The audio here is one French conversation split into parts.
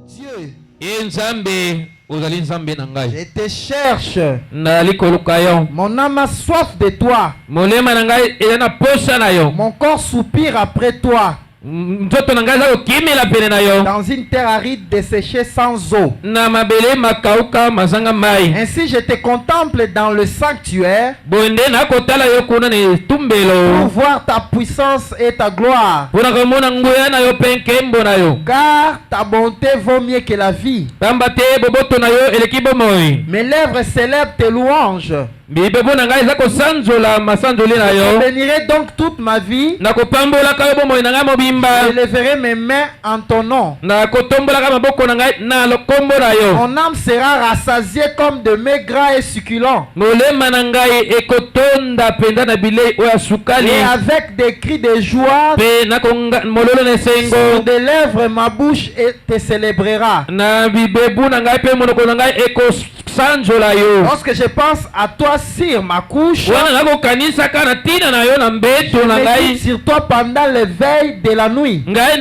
Dieu, je te cherche. Mon âme a soif de toi. Mon corps soupire après toi. Dans une terre aride desséchée sans eau. Ainsi je te contemple dans le sanctuaire pour voir ta puissance et ta gloire. Car ta bonté vaut mieux que la vie. Mes lèvres célèbrent tes louanges. Je bénirai donc toute ma vie. Je lèverai mes mains en ton nom. Mon âme sera rassasiée comme de mets gras et succulents. Et avec des cris de joie sur des lèvres, ma bouche te célébrera. Lorsque je pense à toi sur ma couche, je médite sur toi pendant les veilles de la nuit. Car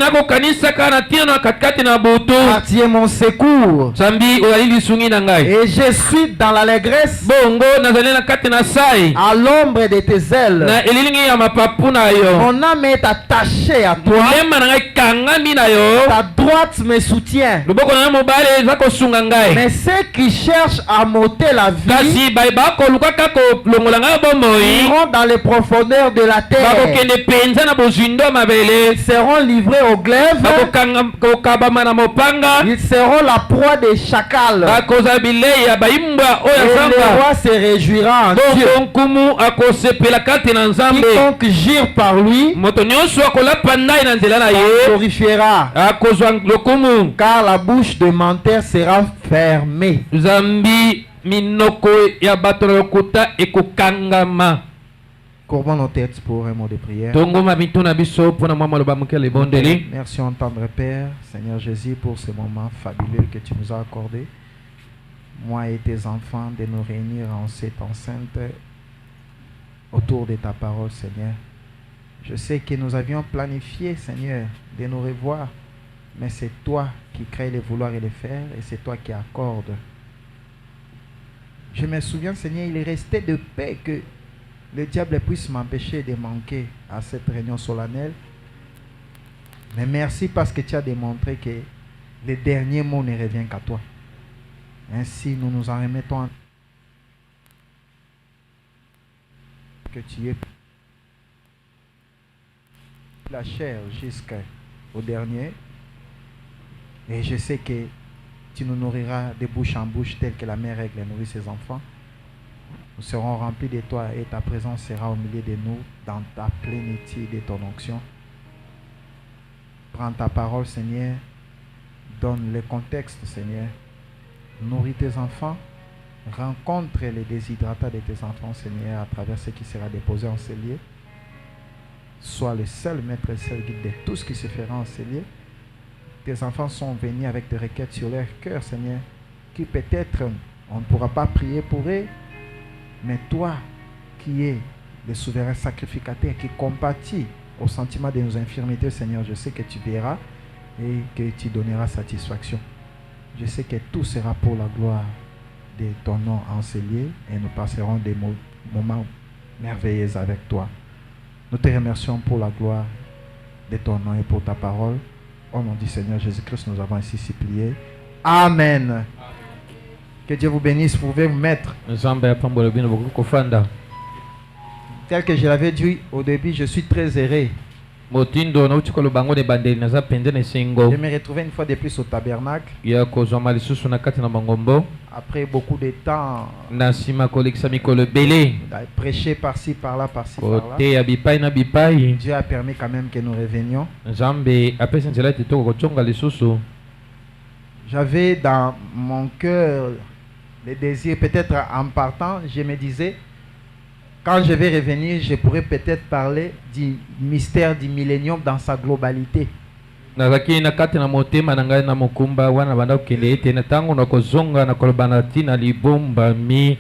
tu es mon secours. Et je suis dans l'allégresse à l'ombre de tes ailes. Mon âme est attachée à toi. Ta droite me soutient. Mais ceux qui cherchent à m'ôter la vie iront dans les profondeurs de la terre. Ils seront livrés au glaive. Ils seront la proie des chacals. Et le roi se réjouira en Dieu. Quiconque gire par lui glorifiera. Car la bouche de menteur sera fermée. Courbons nos têtes pour un mot de prière. Merci en tendre Père, Seigneur Jésus, pour ce moment fabuleux que tu nous as accordé. Moi et tes enfants, de nous réunir en cette enceinte autour de ta parole, Seigneur. Je sais que nous avions planifié, Seigneur, de nous revoir, mais c'est toi qui crée les vouloir et les faire, et c'est toi qui accordes. Je me souviens, Seigneur, il est resté de paix que le diable puisse m'empêcher de manquer à cette réunion solennelle. Mais merci parce que tu as démontré que le dernier mot ne revient qu'à toi. Ainsi, nous nous en remettons que tu es la chair jusqu'au dernier. Et je sais que tu nous nourriras de bouche en bouche tel que la mère règle nourrit ses enfants. Nous serons remplis de toi et ta présence sera au milieu de nous dans ta plénitude de ton onction. Prends ta parole, Seigneur. Donne le contexte, Seigneur. Nourris tes enfants. Rencontre les déshydratats de tes enfants, Seigneur, à travers ce qui sera déposé en ces lieux. Sois le seul maître et seul guide de tout ce qui se fera en ces lieux. Tes enfants sont venus avec des requêtes sur leur cœur, Seigneur, qui peut-être on ne pourra pas prier pour eux, mais toi, qui es le souverain sacrificateur, qui compatit au sentiment de nos infirmités, Seigneur, je sais que tu verras et que tu donneras satisfaction. Je sais que tout sera pour la gloire de ton nom en ces lieux et nous passerons des moments merveilleux avec toi. Nous te remercions pour la gloire de ton nom et pour ta parole. Au nom du Seigneur Jésus-Christ, nous avons ainsi supplié. Amen. Que Dieu vous bénisse. Vous pouvez vous mettre. Tel que je l'avais dit au début, je suis très heureux. Je me retrouvais une fois de plus au tabernacle. Après beaucoup de temps, prêcher par-ci, par-là, par-ci, par-là. Dieu a permis quand même que nous revenions. J'avais dans mon cœur les désirs. Peut-être en partant, je me disais, quand je vais revenir, je pourrais peut-être parler du mystère du millénium dans sa globalité. nazaki na kati na motema na ngai na mokumba wana banda kokende ete na ntango na kozonga na koloba na ntina libombami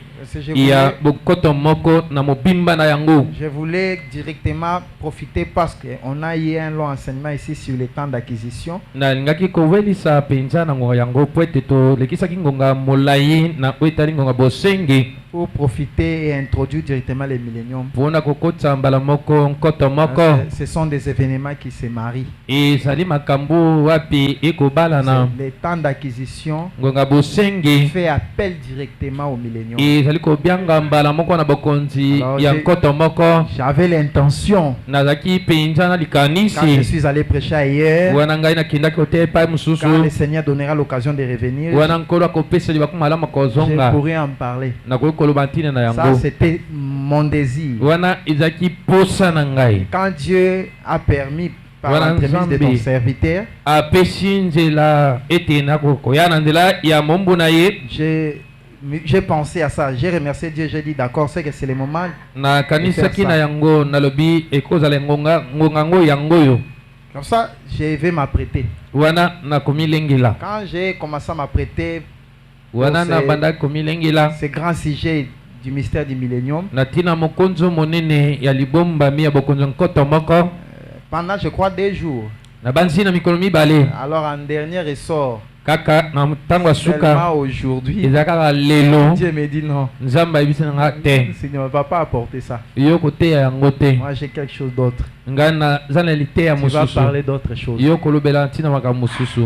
ya bokoto moko na mobimba na yango. Je voulais directement profiter parce qu'on a eu un long enseignement ici sur le temps d'acquisition. Nalingaki kovelisa penza na ngonga yango po ete tolekisaki ngonga molai na oyo etali ngonga bosenge pour profiter et introduire directement les milléniums. mpona kokotisa mbala moko nkoto moko. Ce sont des événements qui se marient. ezali makambo wapi ekobalana. Le temps d'acquisition ngonga bosenge fait appel directement au millénium. ezali kobianga mbala moko na bokonzi ya nkoto moko. J'avais l'intention, nazalaki penza na quand je likanisi suis allé prêcher ailleurs, wana ngai nakendaki kote epai mosusu quand le Seigneur donnera l'occasion de revenir, wana nkolo akopesa libaku malamu je kozonga pourrais en parler. nakoki koloba ntina na Ça, yango. c'était mon désir. wana ezalaki posa na ngai. Quand Dieu a permis, par Voilà, l'entremise de ton Nzambe. serviteur, apesi nzela ete nakokoya na nzela ya mombu na ye. j'ai pensé à ça. J'ai remercié Dieu. J'ai dit d'accord, c'est que c'est le moment. nakanisaki na yango nalobi ekozala ngonga ngo yango yo. Comme ça, je vais m'apprêter. wana nakomilengela. Quand j'ai commencé à m'apprêter wana pour na banda komilengela ce grand sujet du mystère du millénium, na ntina mokonzo monene ya libombami ya bokonzo nkoto moko pendant, je crois, 2 jours. na banzi na mikolo mibale Alors, en dernier ressort, kaka na ntango ya suka seulement aujourd'hui, eza kaka lelo Dieu me dit non. nzambe ayebisi na nga te Le Seigneur ne va pas apporter ça. yo koteya yango te. Moi, j'ai quelque chose d'autre. ngai naza na liteya Tu vas mosusu parler d'autre chose. yo kolobela ntina makambo mosusu.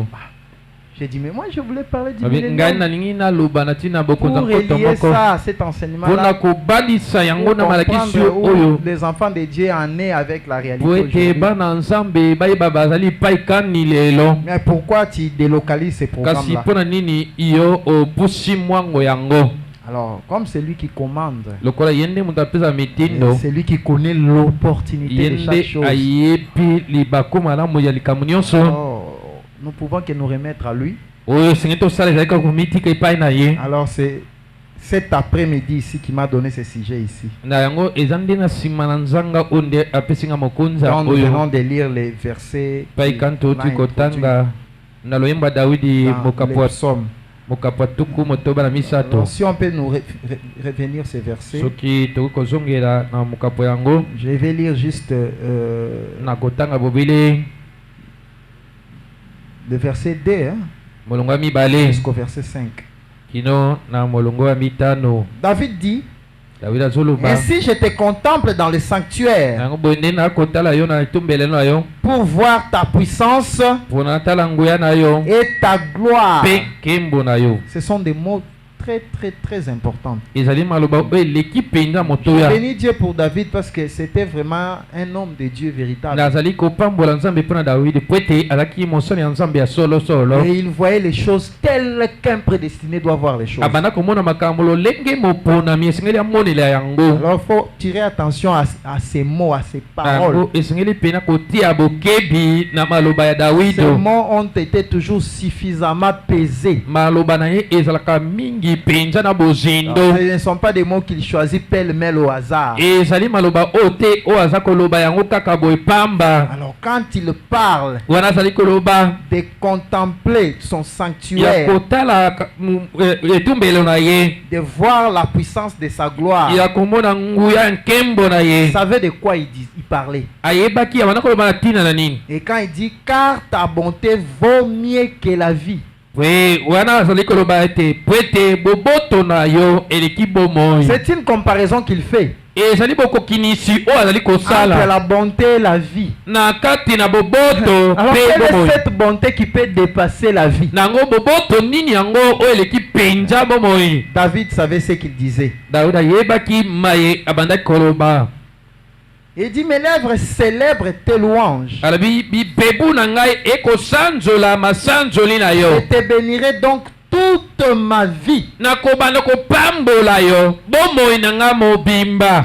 J'ai dit, mais moi, je voulais parler du ngai millénium. nalingi naloba na ntina bokonza Pour nkoto relier moko ça à cet mpona enseignement-là, kobalisa yango na pour malakisi comprendre où oyo les enfants de Dieu en est avec la réalité po ete aujourd'hui. bana nzambe bayeba bazali pai kani lelo. Mais pourquoi tu délocalises ces kasi programmes-là? mpona nini yo opusi mwango yango. Alors, comme c'est lui qui commande, lokola ye nde moto apesa mitindo c'est lui qui connaît l'opportunité ye de chaque nde chose. ayebi libaku malamu ya likambo nyonso Alors, nous pouvons que nous remettre à lui. oyo esengeli tosala ezali kaka komitika epai na ye. Alors, c'est cet après-midi ici qui m'a donné ce sujet ici. na yango eza nde na nsima na nzanga oyo nde apesi nga mokonza Donc, nous venons oyo de lire les versets pai kanto qu'on a oti introduits kotanga na loyembo ya dawidi dans mokapo les psaumes. ya tuku motoba na misato. Alors, si on peut nous revenir ces versets, soki tokoki kozongela na mokapo yango je vais lire juste na kotanga bobele le verset 2 hein, molongo ya mibale jusqu'au verset 5. kino na molongo ya mitano. David dit, dawidi azoloba ainsi je te contemple dans le sanctuaire yango boye nde nakotala yo na etumbelo na yo pour voir ta puissance mpona natala nguya na yo et ta gloire. mpe nkembo na yo. Ce sont des mots très très très importants. ezali maloba oyo eleki mpenza Je motoya. bénis Dieu pour David parce que c'était vraiment un homme de Dieu véritable. nazali kopambola nzambe mpona dawidi po ete azalaki mosali ya nzambe ya solosolo. Et il voyait les choses telles qu'un prédestiné doit voir les choses. abanda komona makambo lolenge moponami esengeli amonela yango. Alors il faut tirer attention à ces mots, à ces paroles. yango esengeli mpena kotia bokebi na maloba ya Ces dawido. mots ont été toujours suffisamment pesés. maloba na ye ezalaka mingi mpenza na bozindo. Alors, ce ne sont pas des mots qu'il choisit pêle-mêle au hasard. ezali maloba oyo te oyo aza koloba yango kaka boye pamba. Alors quand il parle wana azali koloba de contempler son ya sanctuaire, kotala etumbelo na ye de voir la puissance de sa gloire, ya komona nguya nkembo na il ye. savait de quoi il parlait. ayebaki abanda koloba na ntina na nini. Et quand il dit car ta bonté vaut mieux que la vie, we wana azali koloba ete po ete boboto na yo eleki bomoi. c'est une comparaison qu'il fait ezali bokokinisi oyo azali entre kosala la bonté et la vie. na kati na boboto Alors mpe quelle est bomoi. cette bonté qui peut dépasser la vie? nango boboto nini yango oyo eleki mpenza bomoi. David savait ce qu'il disait. dawidi ayebaki maye abandaki koloba. Il dit mes lèvres célèbrent tes louanges. alobi bibebu na ngai ekosanzola masanzoli na yo. Je te bénirai donc tous toute ma vie.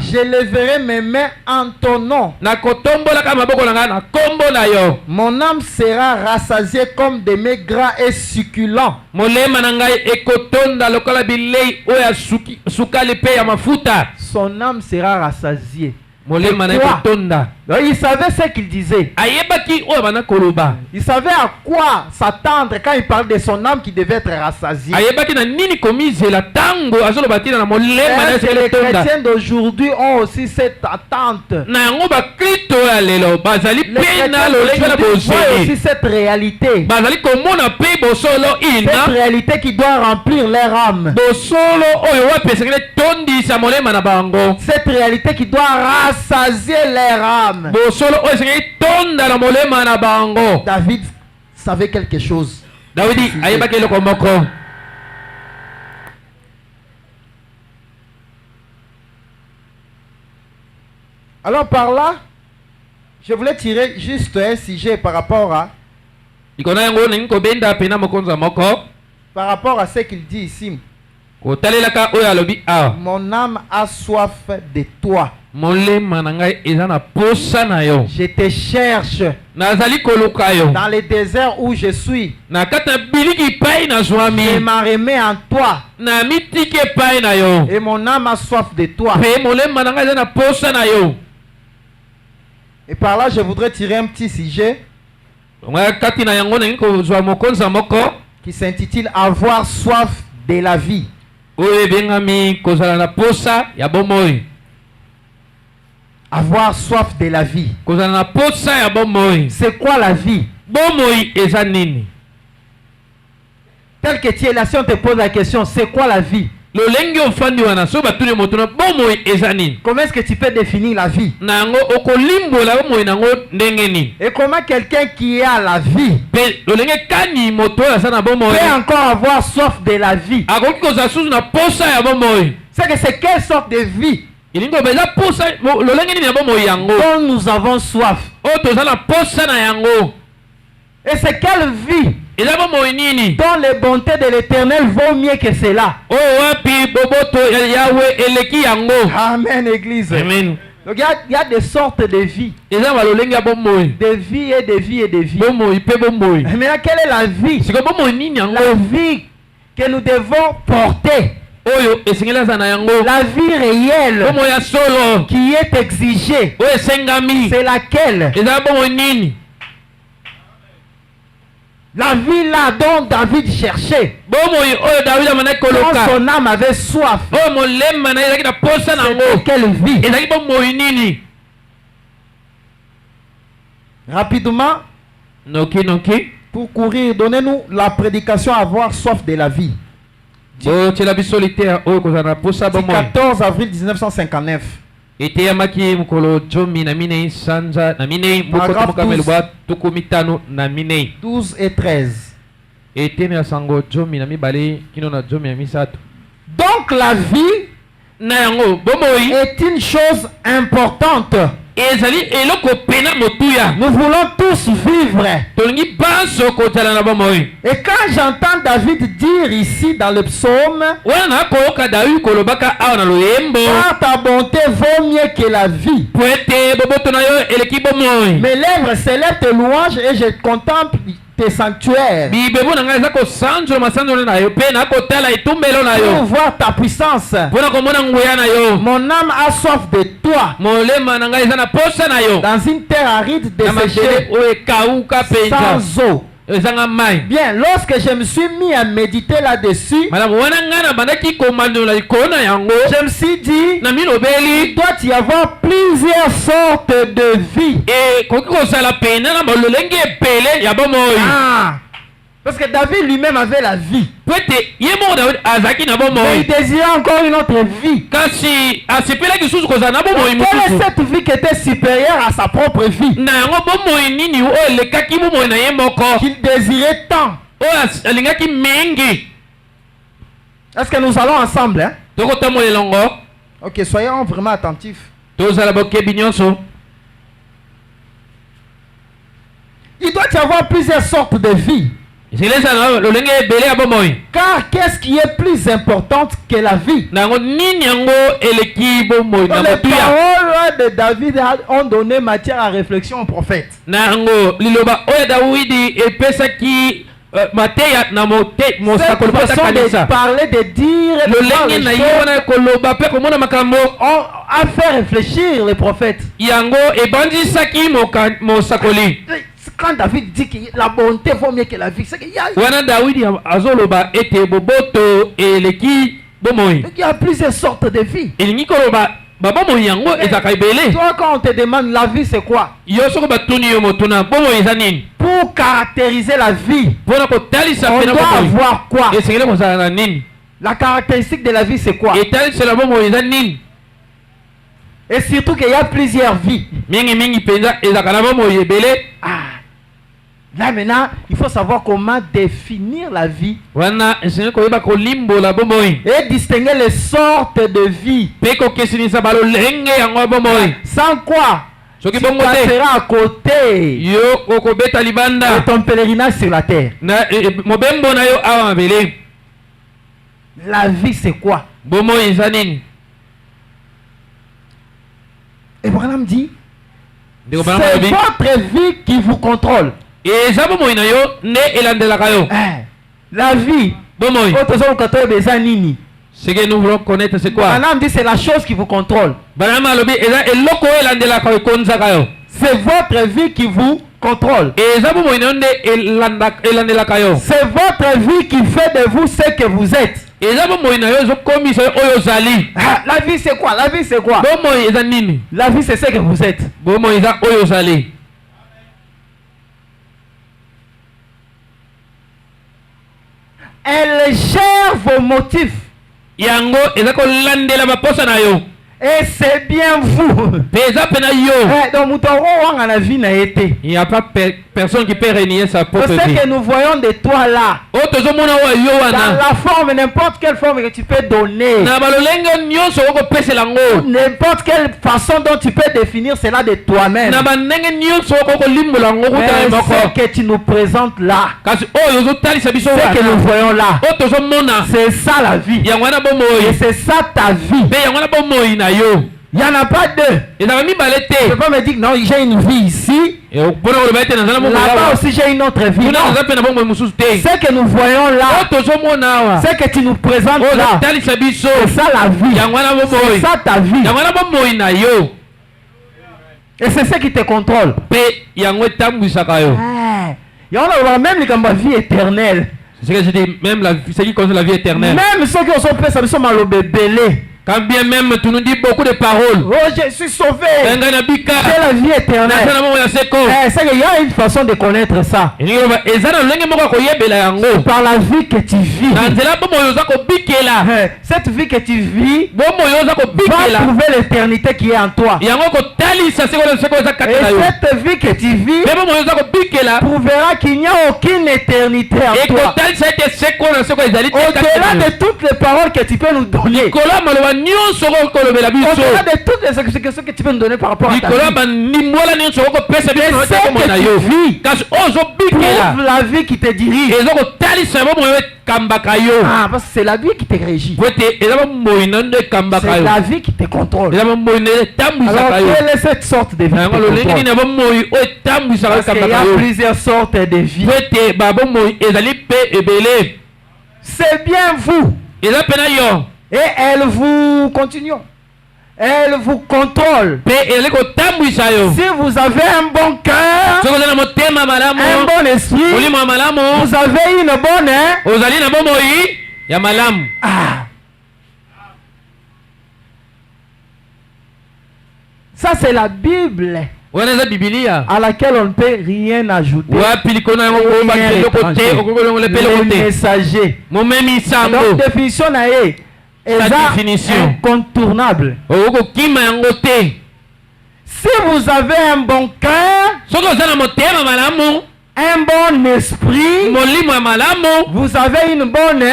Je lèverai mes mains en ton nom. Mon âme sera rassasiée comme des mets gras et succulents. Son âme sera rassasiée. Il savait ce qu'il disait. Il savait à quoi s'attendre quand il parlait de son âme qui devait être rassasiée. Les chrétiens d'aujourd'hui ont aussi cette attente. Les chrétiens voient aussi cette réalité. Cette réalité qui doit remplir leur âme. Cette réalité qui doit rassasier leur âme. David savait quelque chose. Alors par là, je voulais tirer juste un sujet par rapport à ce qu'il dit ici. Mon âme a soif de toi. Je te cherche dans les déserts où je suis. Je m'en remets en toi. Et mon âme a soif de toi. Et par là, je voudrais tirer un petit sujet qui s'intitule Avoir soif de la vie. Avoir soif de la vie. C'est quoi la vie? Tel que tu es là, si on te pose la question, c'est quoi la vie? Comment est-ce que tu peux définir la vie? Et comment quelqu'un qui a la vie peut encore avoir soif de la vie? C'est que c'est quelle sorte de vie dont nous avons soif? Et c'est quelle vie dont les bontés de l'Éternel vaut mieux que cela? Amen, Église. Amen. Donc il y a des sortes de vie. Des vies et des vies et des vies. Mais quelle est la vie? La vie que nous devons porter. La vie réelle qui est exigée, c'est laquelle? La vie là dont David cherchait, quand son âme avait soif, c'était quelle vie? Rapidement, pour courir, donnez-nous la prédication Avoir soif de la vie. Du 14 avril 1959. Paragraphe 12 et 13. Donc la vie est une chose importante. Nous voulons tous vivre. Et quand j'entends David dire ici dans le psaume, car ta bonté vaut mieux que la vie, mes lèvres célèbrent tes louanges et je contemple tes sanctuaires pour voir ta puissance. Mon âme a soif de toi dans une terre aride, desséchée, sans eau. Bien, lorsque je me suis mis à méditer là-dessus, je me suis dit, il doit y avoir plusieurs sortes de vie. Parce que David lui-même avait la vie. Mais il désirait encore une autre vie. Quelle est cette vie qui était supérieure à sa propre vie, qu'il désirait tant? Est-ce que nous allons ensemble, hein? Ok, soyons vraiment attentifs. Il doit y avoir plusieurs sortes de vie. Car qu'est-ce qui est plus important que la vie? Les paroles de David ont donné matière à réflexion au prophète. Cette façon de parler, de dire, a fait réfléchir les prophètes. Quand David dit que la bonté vaut mieux que la vie, c'est qu'il y a plusieurs sortes de vie. Toi, quand on te demande la vie, c'est quoi? Pour caractériser la vie, on doit avoir quoi? La caractéristique de la vie, c'est quoi? Et surtout qu'il y a plusieurs vies. Là maintenant, il faut savoir comment définir la vie et distinguer les sortes de vie. Sans quoi tu passeras à côté de ton pèlerinage sur la terre. La vie, c'est quoi? Abraham dit, c'est votre vie qui vous contrôle. La vie, ce que nous voulons connaître, c'est quoi? Abraham dit, c'est la chose qui vous contrôle. C'est votre vie qui vous contrôle. C'est votre vie qui fait de vous ce que vous êtes. La vie, c'est quoi? La vie, c'est quoi? La vie, c'est ce que vous êtes. Elle gère vos motifs. Et c'est bien vous. Il n'y a pas personne qui peut régner sa propre vie. C'est ce que nous voyons de toi là. Dans la forme, n'importe quelle forme que tu peux donner. N'importe quelle façon dont tu peux définir cela de toi-même. Ce que tu nous présentes là. Ce que nous voyons là. C'est ça la vie. Et c'est ça ta vie. Il n'y en a pas deux. Tu ne peux pas me dire non, j'ai une vie ici. Là-bas aussi j'ai une autre vie. Non. Ce que nous voyons là, ce que tu nous présentes là, c'est ça la vie. C'est ça ta vie. Et c'est ce qui te contrôle. Il y a même la vie éternelle. C'est ce que je dis, même ce qui concerne la vie éternelle. Même ceux qui sont prêts, ça me semble à l'obébélé. Quand bien même tu nous dis beaucoup de paroles. Oh, je suis sauvé. C'est la vie éternelle. C'est qu'il y a une façon de connaître ça. Par la vie que tu vis. Cette vie que tu vis va trouver l'éternité qui est en toi. Et cette vie que tu vis prouvera qu'il n'y a aucune éternité en toi. Au-delà de toutes les paroles que tu peux nous donner. Au-delà de toutes les explications que tu peux nous donner par rapport à ta vie. Prouve la vie qui te dirige. Parce que c'est la vie qui te régit. C'est la vie qui te contrôle. Alors quelle est cette sorte de vie? Parce qu'il y a plusieurs sortes de vie. C'est bien vous. Et elle vous continuons. Elle vous contrôle. Si vous avez un bon cœur, un bon esprit, vous avez une bonne Ça c'est la Bible à laquelle on ne peut rien ajouter. Le messager. Donc définition incontournable. Si vous avez un bon cœur, un bon esprit, vous avez une bonne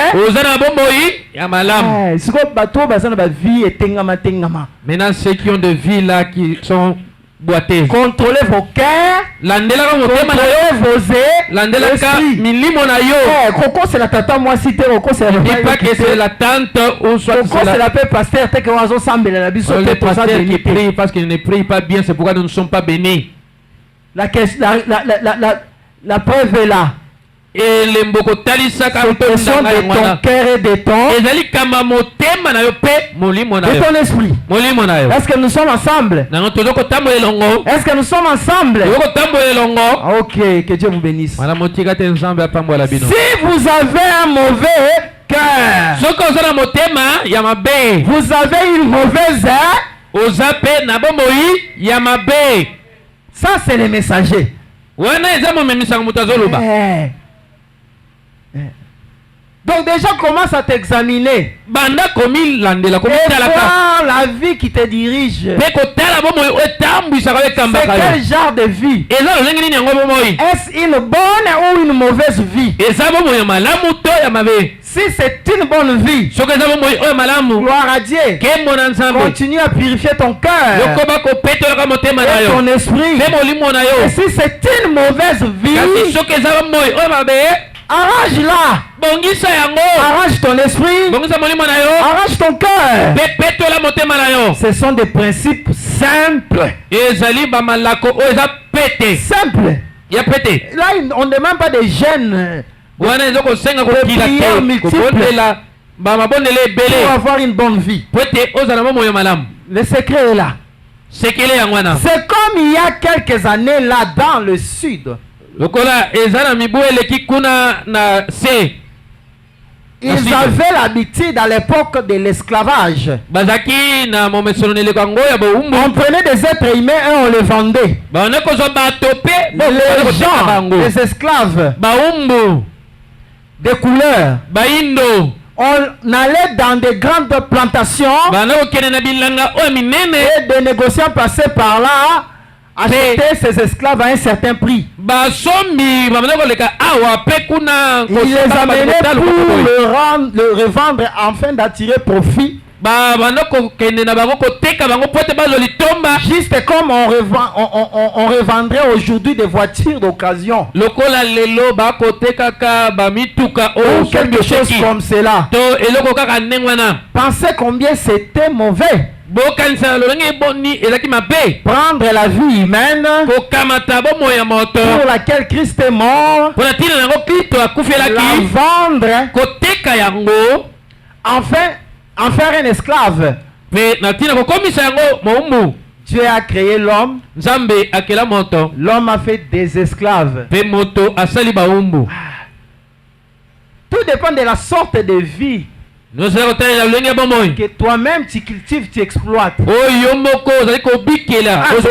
maintenant ceux qui ont des vies là qui sont Contrôlez vos cœurs. Contrôlez vos esprits. Coco c'est la tata moi cité Coco c'est la pas que c'est la tante ou soit Coco c'est la paix pasteur tel que on a semblé la biso le pasteur qui prie parce qu'il ne prie pas bien, c'est pourquoi nous ne sommes pas bénis. La preuve est là. Et les mboko talisa ka de ton cœur et de ton esprit. Est-ce que nous sommes ensemble? Est-ce que nous sommes ensemble? Ok, que Dieu vous bénisse. Si vous avez un mauvais cœur, vous avez une mauvaise ça c'est les messagers. Donc déjà commence à t'examiner. Et voir la vie qui te dirige. C'est quel genre de vie? Est-ce une bonne ou une mauvaise vie? Si c'est une bonne vie, gloire à Dieu. Continue à purifier ton cœur et ton esprit. Et si c'est une mauvaise vie, arrange-la. Arrange ton esprit. Arrange ton cœur. Ce sont des principes simples. Simples. Là, on ne demande pas des gènes. Pour avoir une bonne vie. Le secret est là. C'est comme il y a quelques années là dans le sud. Ils avaient l'habitude à l'époque de l'esclavage. On prenait des êtres humains et on les vendait. Les gens, les esclaves de couleur. On allait dans des grandes plantations et des négociants passaient par là. Acheter ces esclaves à un certain prix. Ils les amenaient pour le revendre afin d'attirer profit. Juste comme on revendrait aujourd'hui des voitures d'occasion. Ou quelque chose comme cela. Pensez combien c'était mauvais. Prendre la vie humaine pour laquelle Christ est mort, la vendre, enfin en faire un esclave. Dieu a créé l'homme. L'homme a fait des esclaves. Tout dépend de la sorte de vie que toi-même tu cultives, tu exploites. Si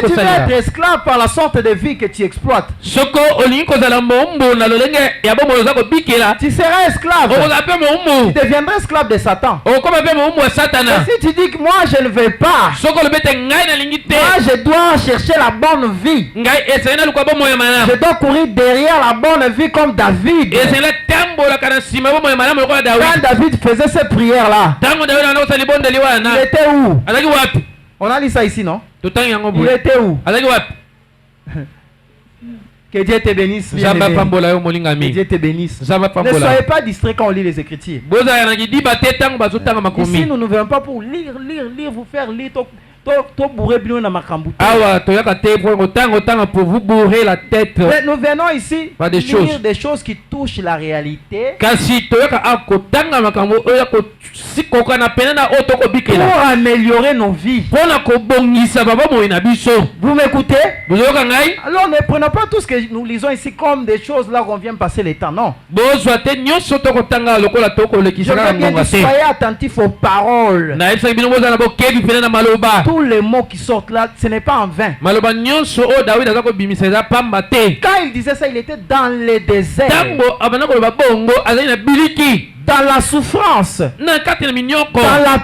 tu veux être esclave par la sorte de vie que tu exploites, tu seras esclave. Tu deviendras esclave de Satan. Et si tu dis que moi je ne veux pas, moi je dois chercher la bonne vie, je dois courir derrière la bonne vie comme David. Quand David faisait cette prière là, il était où? On a lu ça ici, non? Il était où? Que Dieu te bénisse. Que Dieu te bénisse. Ne soyez pas distrait quand on lit les Écritures. Ici nous ne venons pas pour lire, vous faire lire. Mais nous venons ici lire des choses qui touchent la réalité pour améliorer nos vies. Vous m'écoutez? Alors ne prenons pas tout ce que nous lisons ici comme des choses là qu'on vient passer le temps, non. Je veux bien que soyez attentifs aux paroles. Tous les mots qui sortent là, ce n'est pas en vain. Quand il disait ça, il était dans le désert. dans la souffrance, dans la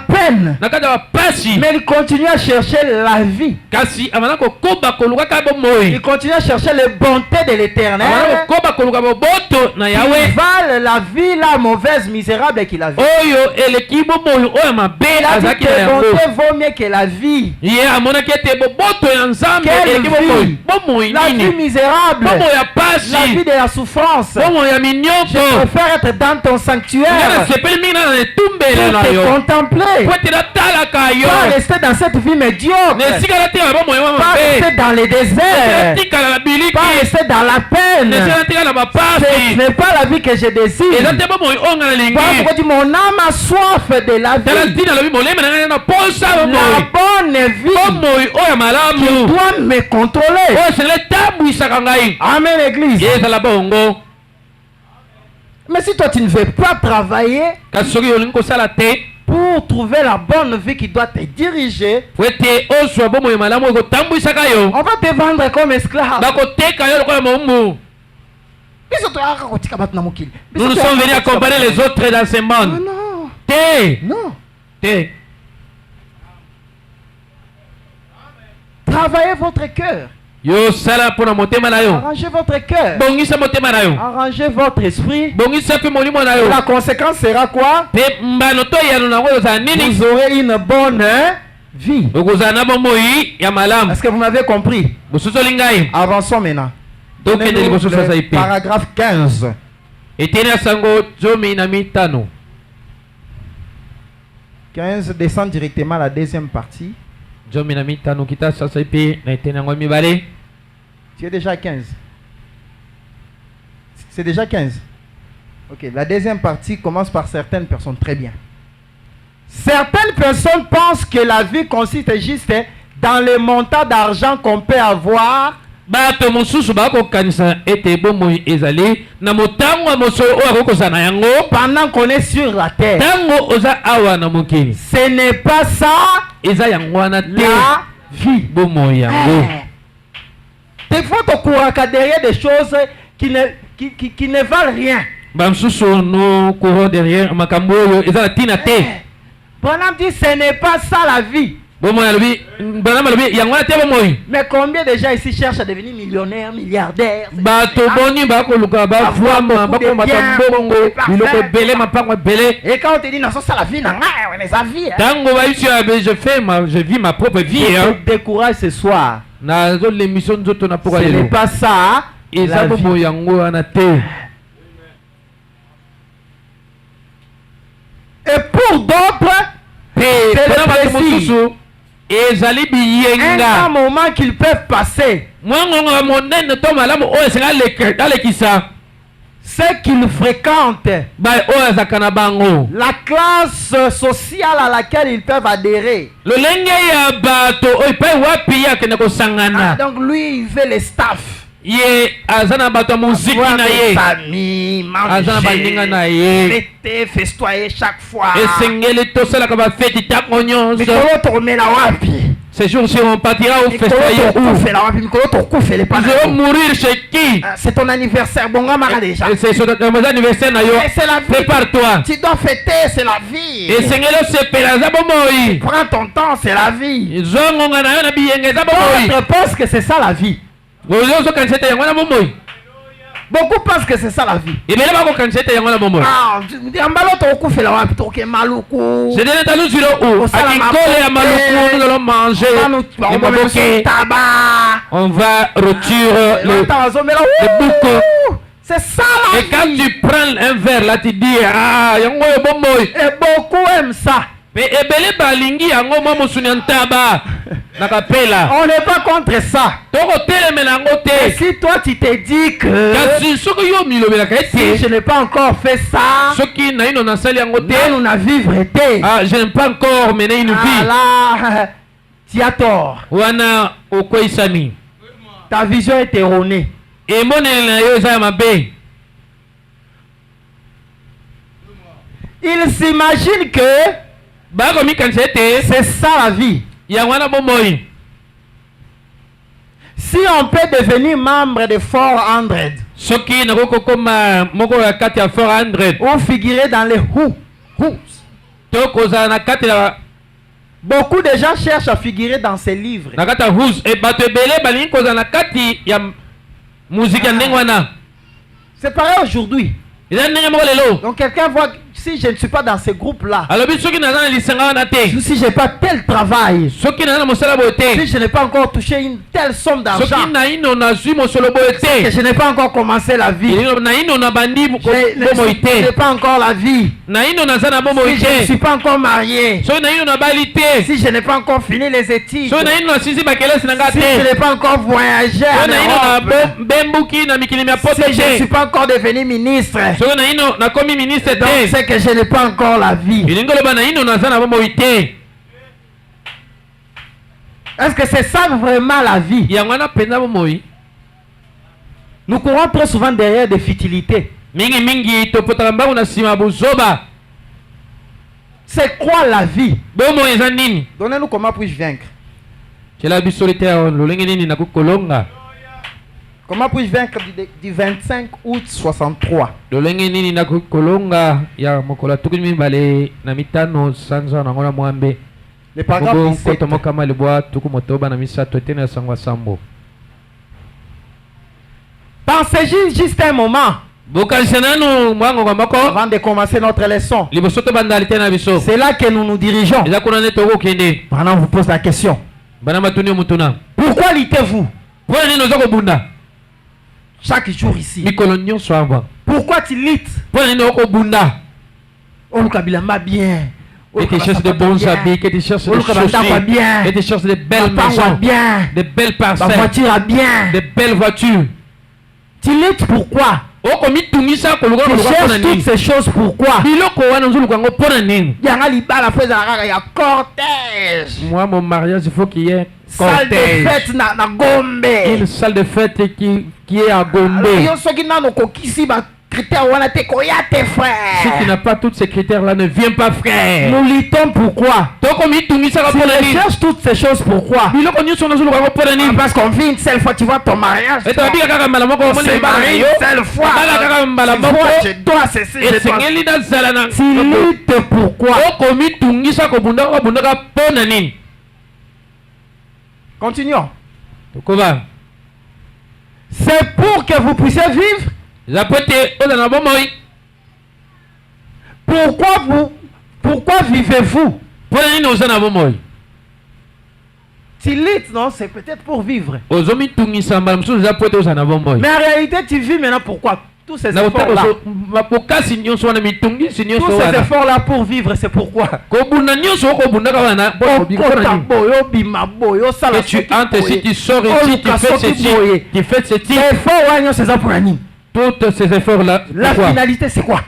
peine, mais il continue à chercher la vie. Il continue à chercher les bontés de l'Éternel. Il valent la vie, la mauvaise, misérable qu'il a vécue. Il a dit que les bontés vaut mieux que la vie. Quelle vie? La vie misérable, la vie de la souffrance. Je préfère être dans ton sanctuaire pour te contempler, pas rester dans cette vie médiocre, pas rester dans les déserts, pas rester dans la peine. Ce n'est pas la vie que je désire. Pourquoi dit mon âme a soif de la vie, la bonne vie qui doit me contrôler. Amen, Église. Mais si toi tu ne veux pas travailler pour trouver la bonne vie qui doit te diriger, on va te vendre comme esclave. Nous sommes venus accompagner les autres dans ce monde. Non. Travaillez votre cœur. Arrangez votre cœur. Arrangez votre esprit. La conséquence sera quoi? Vous aurez une bonne vie. Est-ce que vous m'avez compris? Avançons maintenant. Le paragraphe 15. 15 descend directement à la deuxième partie. Tu es déjà à 15. C'est déjà 15. Ok, la deuxième partie commence par certaines personnes. Très bien. Certaines personnes pensent que la vie consiste juste dans le montant d'argent qu'on peut avoir. Pendant qu'on est sur la terre. Ce n'est pas ça la vie. Des fois, tu cours derrière des choses qui ne valent rien. Bonhomme dit ce n'est pas ça la vie. Mais combien de gens ici cherchent à devenir millionnaires, milliardaires? Et quand on te dit non, ça la vie, je vis ma propre vie. Je te décourage ce soir. Ce n'est pas ça la vie. Et pour d'autres, un moment qu'ils peuvent passer, ceux qu'ils fréquentent, la classe sociale à laquelle ils peuvent adhérer. Donc lui, il fait les staff. Mettez, festoyer chaque fois. Ces jours-ci, on partira au festoyer. Ils vont mourir chez qui? C'est ton anniversaire. Bon, c'est son anniversaire. C'est la vie. Prépare-toi. Tu dois fêter, c'est la vie. Prends ton temps, c'est la vie. D'autres pensent que c'est ça la vie. Beaucoup pensent que c'est ça la vie. On va retirer le bouc. C'est ça la vie. Et quand tu prends un verre là, tu dis ah, et beaucoup aiment ça. On n'est pas contre ça. Et si toi tu te dis que si je n'ai pas encore fait ça, nous n'a vivre été. Ah, je n'ai pas encore mené une vie. Là, tu as tort. Ta vision est erronée. Il s'imagine que c'est ça la vie. Si on peut devenir membre de 400, soki nakoko koma moko ya kati ya 400 ou figurer dans les who's. tokozala na kati ya Beaucoup de gens cherchent à figurer dans ces livres. na kati ya who's e bato ebele balingi kozala na kati ya muziki ya ndenge wana. C'est pareil aujourd'hui. eza ndenge moko lelo. Donc quelqu'un voit si je ne suis pas dans ce groupe-là, alobi soki naza na lisanga wana te, si je n'ai pas tel travail, soki naza na mosala boye te, si je n'ai pas encore touché une telle somme d'argent, soki naino nazwi mosolo boye que te, je n'ai pas encore commencé la vie, naino na bandi bomoi je n'ai te, pas encore la vie, naino naza na bomoi si je ne te, suis pas encore marié, soki naino na bali te, si je n'ai pas encore fini les études, soki naino nasisi bakelasi na nga si je te, n'ai pas encore voyagé en soki naino Europe, na bembuki na mikili mia poto si je ne suis te, pas encore devenu ministre, soki naino nakomi ministre donc te, c'est que je n'ai pas encore la vie. ilingi oloba naino naza na bomoi te. Est-ce que c'est ça vraiment la vie? yango wana mpenza bomoi. Nous courons très souvent derrière des futilités. mingi topotaka mbangu na nsima bozoba. C'est quoi la vie? bomoi eza nini? Donnez-nous comment puis-je vaincre? tela biso lite lolenge nini nakokolonga. Comment puis-je vaincre du 25 août 63? lolenge nini nakokolonga ya mokolo tukuni mibale na mitano sanza nango na mwambe. Le paragraphe 17. koto mokama libwa tuku motoba na misato etene ya sangwa sambo. Pensez juste un moment bokanisa nanu mwango kwa moko avant de commencer notre leçon. liboso tobanda lite na biso. C'est là que nous nous dirigeons. eza kuna nde tokokende. Maintenant, on vous pose la question. bana matuni yo mutuna. Pourquoi luttez-vous mpona nini oza kobunda chaque jour ici? mikolo nyonso awa? Pourquoi tu luttes? mpona nini okobunda? On kabilamba bien. Que tu cherches de bons habits, que tu cherches des chaussures, bien. que tu cherches de belles Ma maisons, bien. de belles Ma parcelles, voiture a bien. de belles voitures. Tu luttes pourquoi? okomitungisa koluka Tu koluka mpona cherches toutes nini? ces choses pourquoi? biloko wana ozoluka yango mpona nini? Yanga libala après il y a cortège. Moi mon mariage il faut qu'il y ait Salle de cortège, fête na Gombe. une salle de fête qui est à Gombe. Yo soki nano kokisi ba critères wana te koya te Si tu frère. n'as pas tous ces critères là, ne viens pas frère. Nous luttons pourquoi? tokomitungisaka Si mpona on nini? cherche toutes ces choses pourquoi? biloko nyonso nazoluka yango mpona nini? Parce qu'on vit une seule fois, tu vois ton mariage. etobika kaka mbala moko On omoni se mibala na marie yo une seule fois. bala kaka mbala Tu vois, moko je dois ceci, je dois. esengeli nazala na Tu luttes pourquoi? okomitungisa kobundaka kobundaka mpona nini? Continuons. tokoba C'est pour que vous puissiez vivre. eza po ete ozala na bomoi. Pourquoi vivez-vous? mpona nini oza na bomoi? Tu luttes, non? C'est peut-être pour vivre. ozomitungisa mbala mosusu eza po ete ozala na bomoi. Mais en réalité, tu vis maintenant pourquoi? Tous ces na efforts-là. bokasi nyonso wana mitungisi nyonso Tous ces wana efforts-là pour vivre, c'est pourquoi? kobunda nyonso okobundaka wana mpona Okota nini? boyo, bima boyo, sala Que tu soki entres boye. ici, tu sors Oh, ici, tu Lucas, fais soki ceci, boye. tu fais ceci. Ces efforts, c'est ça pour l'anime. Tous ces efforts-là, La pourquoi? finalité, c'est quoi?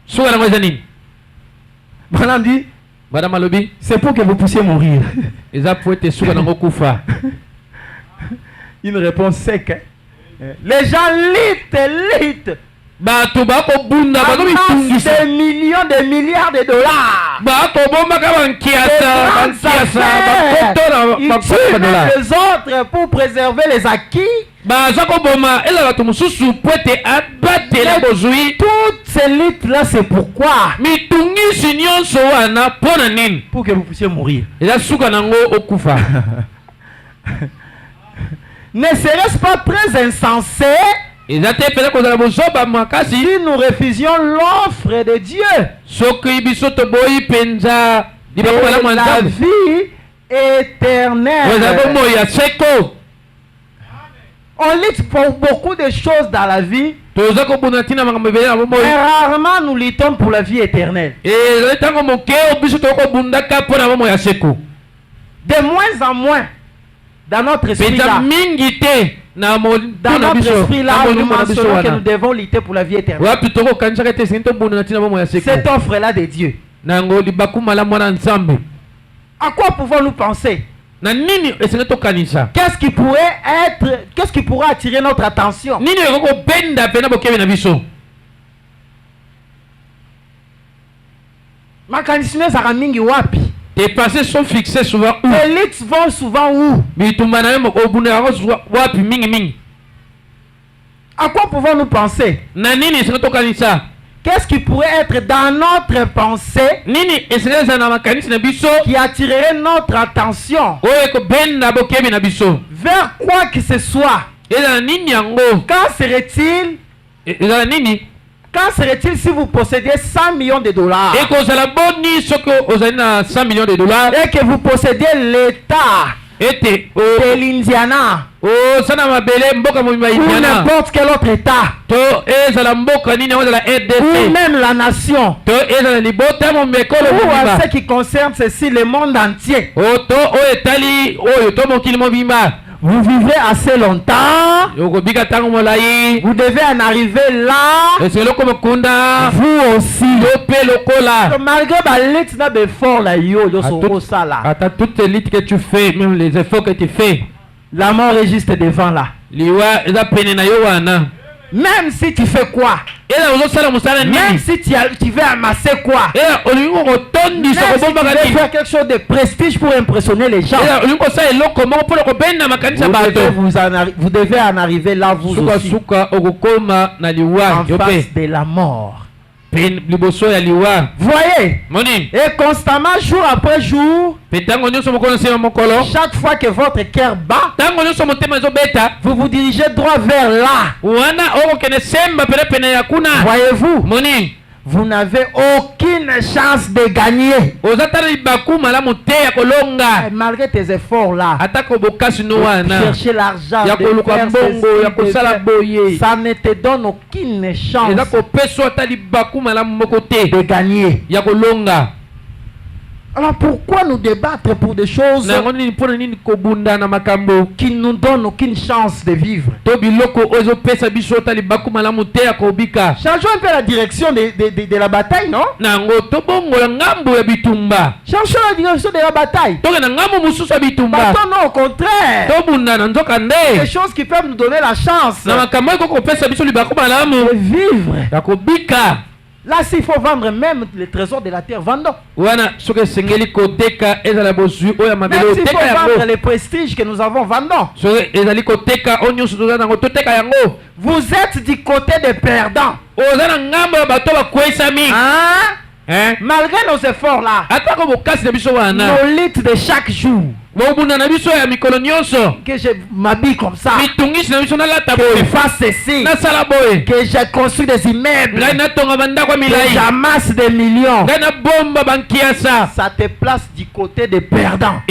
Soki yango eza nini? Madame dit, Madame alobi, c'est pour que vous puissiez mourir. eza po ete soki yango kufa. Une réponse sec. Hein? Les gens luttent. bato bakobunda Amassent bakomitungisa des millions, des milliards de dollars. bakobombaka bankiasa Ils tuent même les autres pour préserver les acquis. baza koboma ela bato mosusu po ete abatela bozwi. Toutes ces luttes-là, c'est pourquoi? mitungisi nyonso wana mpona nini? Pour que vous puissiez mourir. eza suka nango okufa. Ne serait-ce pas très insensé eza te peza kozala bozoba makasi si nous refusions l'offre de Dieu? soki biso toboyi mpenza Et libakobala mwa la nzambe vie éternelle. ozala bomoi ya seko. On lutte pour beaucoup de choses dans la vie, toza kobunda ntina makambo ebele na bomoi. mais rarement nous luttons pour la vie éternelle. ezali ntango moke biso tokobundaka mpo na bomoi ya seko. De moins en moins, dans notre esprit mpenza là, mingi te na dans notre esprit là, nous mentionnons que nous wana devons lutter pour la vie éternelle. wapi tokokanisaka ete esengeli tobunda na ntina bomoi ya seko Cette offre-là de Dieu. nango libaku malamu wana nzambe. À quoi pouvons-nous penser? na nini esengeli tokanisa? Qu'est-ce qui pourrait attirer notre attention? nini ekoki kobenda mpena bokebi na biso? Makanisi ezalaka mingi wapi? tes pensées sont fixées souvent où? Les luttes vont souvent où? bitumba na yo obunda yango wapi mingi mingi? À quoi pouvons-nous penser? Qu'est-ce qui pourrait être dans notre pensée qui attirerait notre attention vers quoi que ce soit? Quand serait-il si vous possédiez 100 millions de dollars et que vous possédiez l'État de l'Indiana ou n'importe quel autre État ou même la nation ou à ce qui concerne ceci le monde entier? Vous vivez assez longtemps, vous devez en arriver là, vous aussi. Malgré l'effort toutes les luttes que tu fais, même les efforts que tu fais, la mort est juste devant là. Même si tu fais quoi? Même si tu veux amasser quoi? Même si tu veux faire quelque chose de prestige pour impressionner les gens, vous devez en arriver là vous aussi, en face de la mort. Voyez, et constamment, jour après jour, chaque fois que votre cœur bat, vous vous dirigez droit vers là. Voyez-vous, vous n'avez aucune chance de gagner. Malgré tes efforts là, chercher l'argent, ça ne te donne aucune chance de gagner. Alors pourquoi nous débattre pour des choses qui nous donnent aucune chance de vivre? Changeons un peu la direction de la bataille, non? Changeons la direction de la bataille. Battons, non, au contraire. Des choses qui peuvent nous donner la chance de vivre. Là, s'il faut vendre même les trésors de la terre, vendons. Même s'il faut vendre les prestiges que nous avons, vendons. Vous êtes du côté des perdants. Malgré nos efforts là, nos luttes de chaque jour, que je m'habille comme ça, que je fasse ceci, que je construis des immeubles, que j'amasse des millions, ça te place du côté des perdants.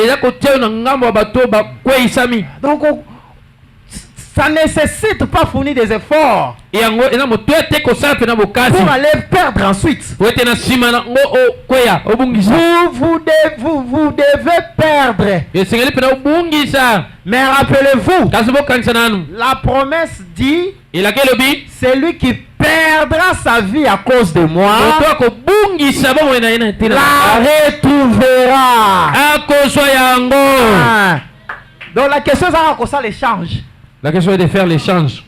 Donc ça nécessite pas fournir des efforts pour aller perdre ensuite. Vous devez perdre. Mais rappelez-vous, la promesse dit, celui qui perdra sa vie à cause de moi la retrouvera. Donc la question c'est ça l'échange. La question est de faire l'échange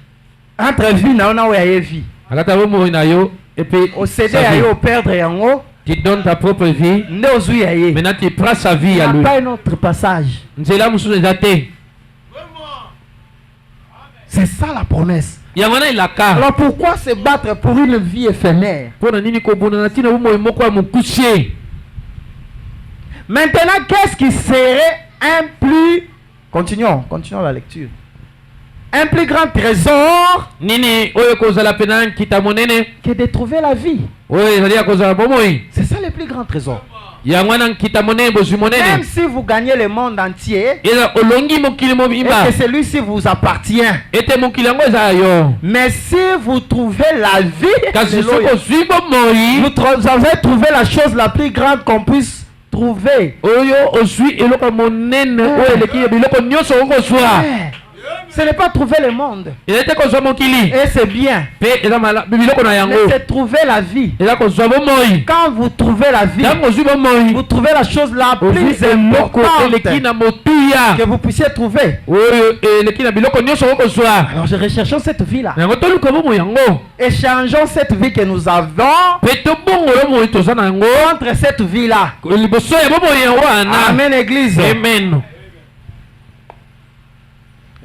entre vie et vie. Et puis tu donnes ta propre vie. Maintenant tu prends sa vie à lui. Pas un autre passage. C'est ça la promesse. Alors pourquoi se battre pour une vie éphémère? Maintenant, qu'est-ce qui serait un plus... Continuons la lecture. Un plus grand trésor que de trouver la vie. C'est ça le plus grand trésor. Même si vous gagnez le monde entier et que celui-ci vous appartient, mais si vous trouvez la vie, vous avez trouvé la chose la plus grande qu'on puisse trouver. Ce n'est pas trouver le monde. Et c'est bien. Mais c'est trouver la vie. Quand vous trouvez la vie, vous trouvez la chose la plus importante que vous puissiez trouver. Alors recherchons cette vie-là. Échangeons cette vie que nous avons contre cette vie-là. Amen, Église. Amen.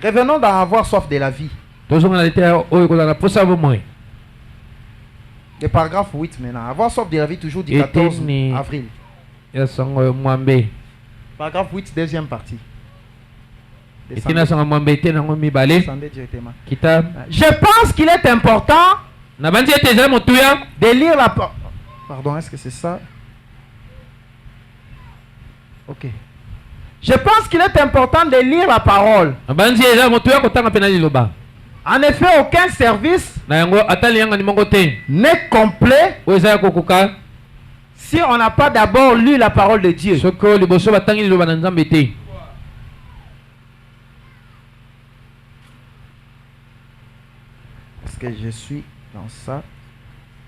Revenons dans avoir soif de la vie. Le paragraphe 8 maintenant. Avoir soif de la vie toujours du 14 avril. Paragraphe 8, deuxième partie. Descendez directement. Je pense qu'il est important de lire la parole. Pardon, est-ce que c'est ça? Ok. Je pense qu'il est important de lire la parole. En effet, aucun service n'est complet si on n'a pas d'abord lu la parole de Dieu. Parce que je suis dans ça.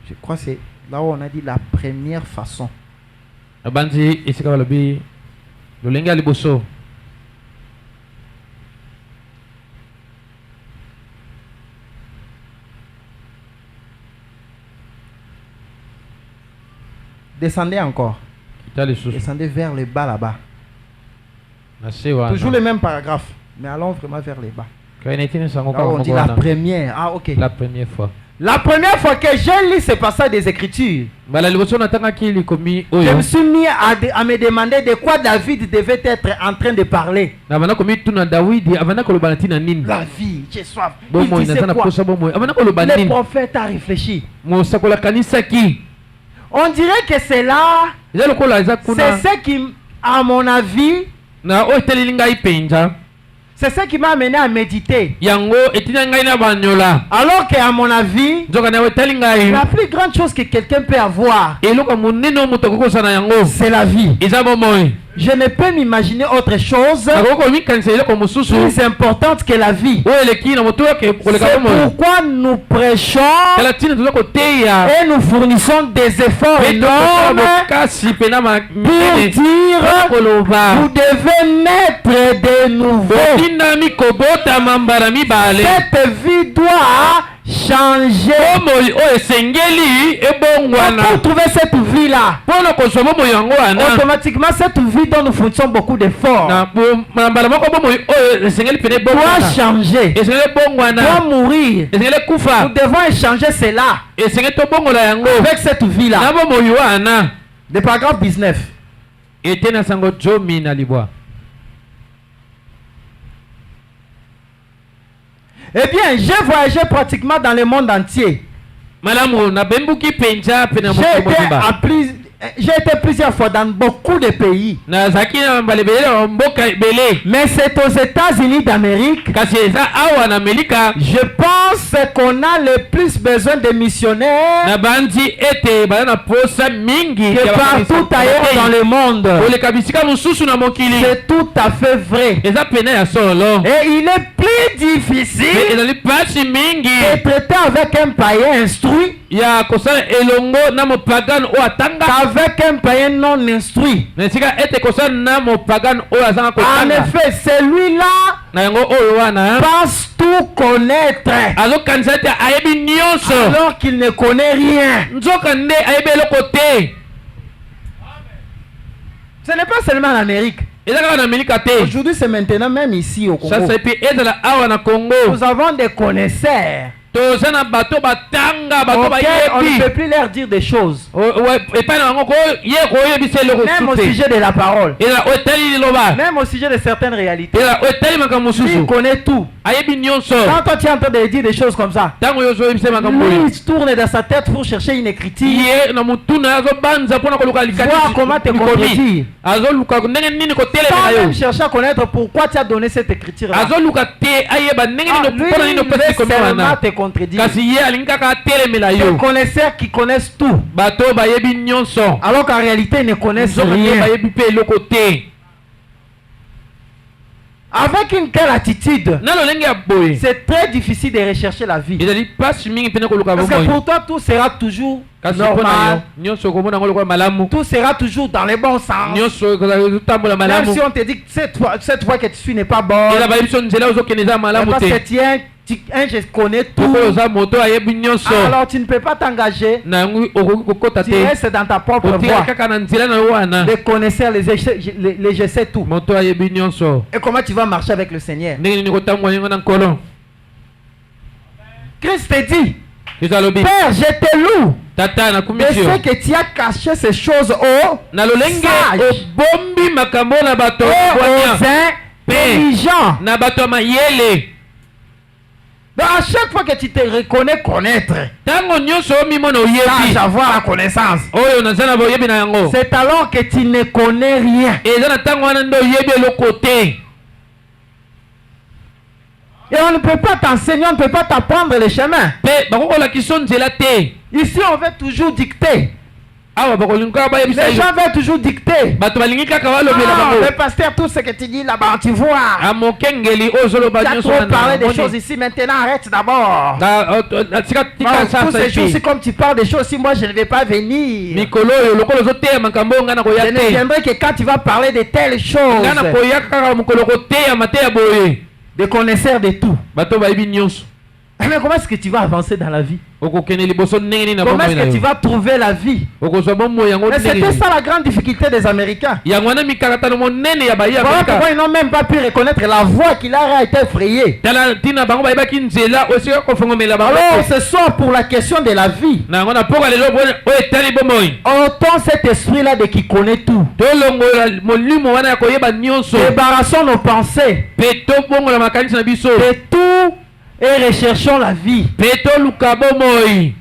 Je crois que c'est là où on a dit la première façon. Descendez encore. Descendez vers le bas là-bas. Toujours le même paragraphe, mais allons vraiment vers le bas. Là on dit la première. Ah ok. La première fois. La première fois que j'ai lu ce passage des Écritures, je me suis mis à me demander de quoi David devait être en train de parler. La vie, j'ai soif. Il disait quoi? Le prophète a réfléchi. On dirait que c'est là, c'est ce qui, à mon avis, c'est ce qui m'a amené à méditer. Alors qu'à mon avis, la plus grande chose que quelqu'un peut avoir, c'est la vie. Je ne peux m'imaginer autre chose plus importante que la vie. C'est pourquoi nous prêchons et nous fournissons des efforts énormes pour dire vous devez naître de nouveau. Cette vie doit changer. Pour trouver cette vie là, automatiquement cette vie dont nous fournissons beaucoup d'efforts doit changer, doit mourir. Nous devons échanger cela avec cette vie là. Le paragraphe 19. Eh bien, j'ai voyagé pratiquement dans le monde entier. J'ai été plusieurs fois dans beaucoup de pays. Mais c'est aux États-Unis d'Amérique. Je pense qu'on a le plus besoin de missionnaires que partout ailleurs dans le monde. C'est tout à fait vrai. Et il est plus difficile de traiter avec un païen instruit qu'avec un païen non instruit. En effet, celui-là pense tout connaître alors qu'il ne connaît rien. Ce n'est pas seulement en Amérique. Aujourd'hui, c'est maintenant même ici au Congo. Nous avons des connaisseurs. On ne peut plus leur dire des choses. Même au sujet de la parole. Même au sujet de certaines réalités. Il connaît tout. Quand toi tu es en train de dire des choses comme ça, lui il tourne dans sa tête pour chercher une écriture. Voir comment te contredire. Sans même chercher à connaître pourquoi tu as donné cette écriture là. Lui il veut seulement te contredire. Des connaisseurs qui connaissent tout, alors qu'en réalité ils ne connaissent rien. Avec une telle attitude, c'est très difficile de rechercher la vie. Parce que pour toi, tout sera toujours normal. Tout sera toujours dans les bons sens. Même si on te dit que cette voie que tu suis n'est pas bonne, parce que je connais tout, alors tu ne peux pas t'engager. Tu restes dans ta propre voie. Les connaisseurs, les je sais tout. Et comment tu vas marcher avec le Seigneur? Christ te dit, Père, je te loue Tata na de kumisio. ce que tu as caché ces choses aux Na lolenge sages, obombi makambo na bato et bonya. aux intelligents. Na bato mayele. Donc à chaque fois que tu te reconnais connaître, Tango nyonso mimono tu yebi. vas avoir la connaissance. Oyo nazana bo yebi na yango. C'est alors que tu ne connais rien. Eza na tango wana ndo yebi le côté. Et on ne peut pas t'enseigner, on ne peut pas t'apprendre le chemin. Pe bakoko la kiso nzela te. Ici, on veut toujours dicter. Awa bakolinga ba yebisa Les gens veulent toujours dicter. bato balingi kaka balobela Ah, bango. le pasteur, tout ce que tu dis là-bas, tu vois. Amokengeli ozolo Tu as banyoso trop parlé des choses ici, maintenant arrête d'abord. Tous ces jours-ci, comme tu parles des choses, si moi je ne vais pas venir. mikolo yo lokolo zoteya makambo ngana Je koya ne te. viendrai que quand tu vas parler de telles choses. Ngana koya kaka mokolo koteya mateya boye. Des connaisseurs de tout. Bato bayebi nyonso. Mais comment est-ce que tu vas avancer dans la vie? Okokende liboso ndenge nini na Comment bomoi est-ce na que tu yo. vas trouver la vie? Okozwa bomoi yango Mais ndenge c'était nini. ça la grande difficulté des Américains. Yango wana mikakatano monene ya bayi Voilà pourquoi Amerika. ils n'ont même pas pu reconnaître la voie qui leur a été frayée. Tala tina bango bayebaki nzela osika kofongomela bango. Alors ce soir pour la question de la vie, Na yango na poka lelo oyo etali bomoi. autant cet esprit-là de qui connaît tout. Tolongola molimo wana ya koyeba nyonso. Débarrassons nos pensées Pe tobongola makanisi na biso. de tout et recherchons la vie. Pe toluka bomoi.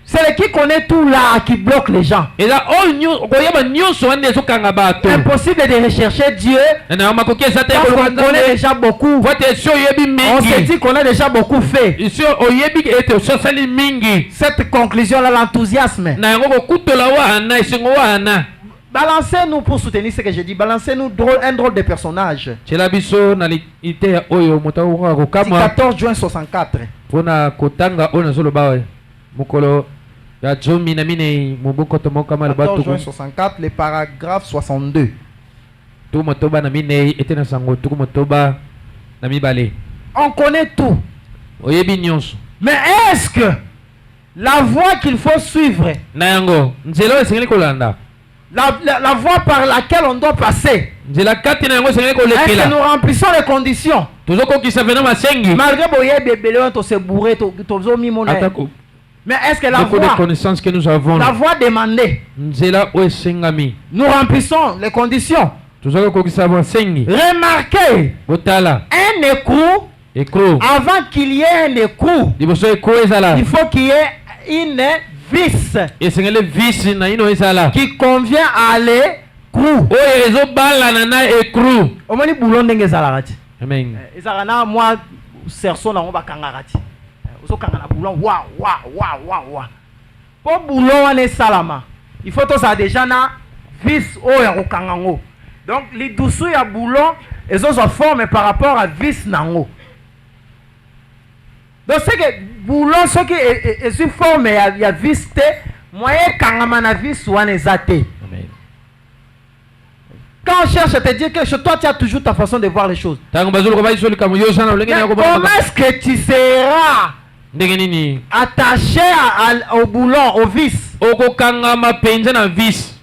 C'est le qui connaît tout là qui bloque les gens. Et là, koyeba nyonso wana ezokanga bato. Impossible de rechercher Dieu Na makoki eza te parce qu'on koloba connaît nzambe. déjà beaucoup. Vote sio yebi On se mingi. dit qu'on a déjà beaucoup fait. Sio oyebi ete osali mingi. Cette conclusion-là, l'enthousiasme. Na yango kokutola wana esengo wana. Balancez-nous pour soutenir ce que j'ai dit. Balancez-nous un drôle de personnage. Chela biso na ite oyo moto ko C'est kama 14 juin 64. pona kotanga ona solo bawe. Mukolo ya jomi na mine muboko to mokama 14 juin batu 64, le paragraphe 62. tu motoba na mine ete na sango tu motoba na mibale. On connaît tout. Oyebi nyonso. Mais est-ce que la voie qu'il faut suivre, Na yango nzelo esengeli kolanda. la voie par laquelle on doit passer, Nzela kati na yango esengeli est-ce que kolekela. nous remplissons les conditions? Tozokokisa vena masengi. Malgré boye bébélé, on se bourré, Atako mais est-ce que la beaucoup de voie, connaissances que nous avons. la voie demandée, Nzela o esengami. nous remplissons les conditions? Tozokokisa masengi. Remarquez, Botala. un écrou, Ekro. avant qu'il y ait un écrou, Liboso ekro ezala. il faut qu'il y ait une vis Esengeli visi na ino ezala. qui convient à l'écrou. Oyo ezobalana na ekro. Au moins, boulon ndenge ezalaka ti. Amen. Ezalaka na moi serson nango bakangaka ti. Ozokanga na boulon wa wa wa wa wa. Po boulon wana esalama, il faut to ça déjà na vis oyo ya kokanga ngo. Donc les douceurs ya boulon ezozwa forme par rapport à vis nango. Donc c'est que boulon ce qui est sous forme ya vis te, moyen kangama na vis wana ezate. Amen. Quand on cherche à te dire que chez toi tu as toujours ta façon de voir les choses. Tango bazulu ko baisoli kamo yo sana ulenge na ko Comment est-ce que tu seras ndenge nini attaché au boulon, au vis? okokanga mapenza na vis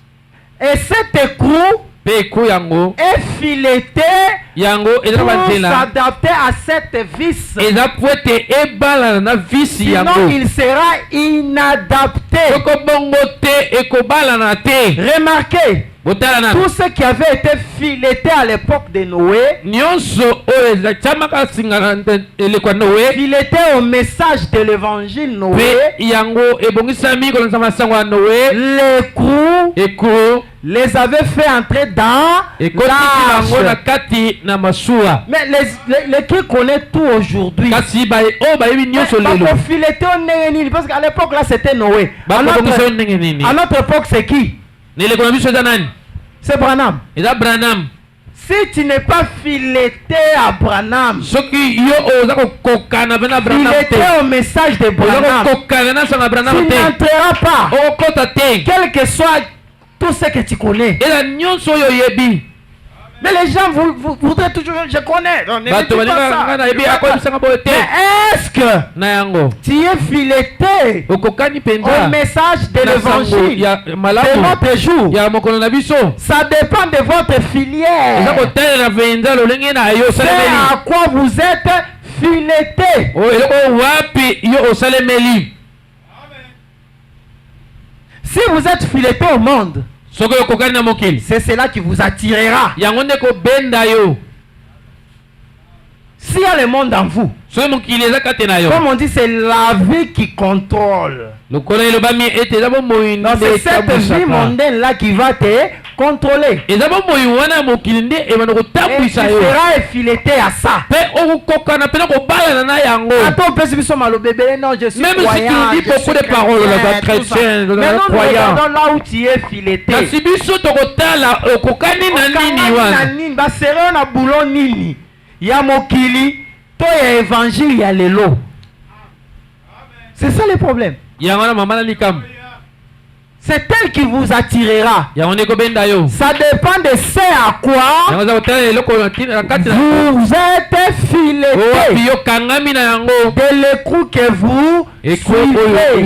Et cet écrou pe ekro yango est fileté yango eza pour banzela s'adapter à cette vis. eza po ete ebalana na visi Sinon yango il sera inadapté. soko bongo te ekobalana te. Remarquez, Botala na tout ce qui avait été fileté à l'époque de Noé, nyonso oyo ecamaka singana elekwa Noe fileté au message de l'évangile Noé, pe yango ebongisami kolonisa masango ya Noe l'écrou ekro les avait fait entrer dans ekotiki yango na l'arche. kati na masuwa Mais les qui connaissent tout aujourd'hui, kasi oyo bayebi nyonso lelo fileté au ndenge, parce qu'à l'époque là c'était Noé. À bakobongisa yo notre, ndenge nini à notre époque c'est qui? neleko na biso eza nani C'est Branham. eza Branham. Si tu n'es pas fileté à Branham, Soki yo oza kokokana vena Branham fileté te au message de oza Branham, kokokana na sanga tu Branham te n'entreras pas, okokota te quel que soit tout ce que tu connais. eza nyonso oyo oyebi. Mais les gens vous voudraient toujours, je connais. Non, ne me bato dis balinga pas nga ça. nayebi akoyebisanga boye te Mais est-ce que na yango tu es fileté okokani au mpenza message de na sango l'évangile ya de malamu notre jour? ya mokolo na biso Ça dépend de votre eza filière. kotalela venza lolenge na yo C'est osalemeli à quoi vous êtes fileté. Oh, eloko wapi yo osalemeli. Si vous êtes fileté au monde, c'est cela qui vous attirera. S'il y a le monde en vous, comme on dit, c'est la vie qui contrôle. C'est cette vie mondaine là qui va te contrôler. Et tu seras fileté à ça. Non, je suis même croyant, si tu dis beaucoup de paroles là-bas, chrétien, croyant, là où tu es fileté. Il y a mokili, toi il y a évangile, il y a l'élo. C'est ça le problème. C'est elle qui vous attirera. Ça dépend de ce à quoi vous êtes fileté. De l'écrou que vous suivez.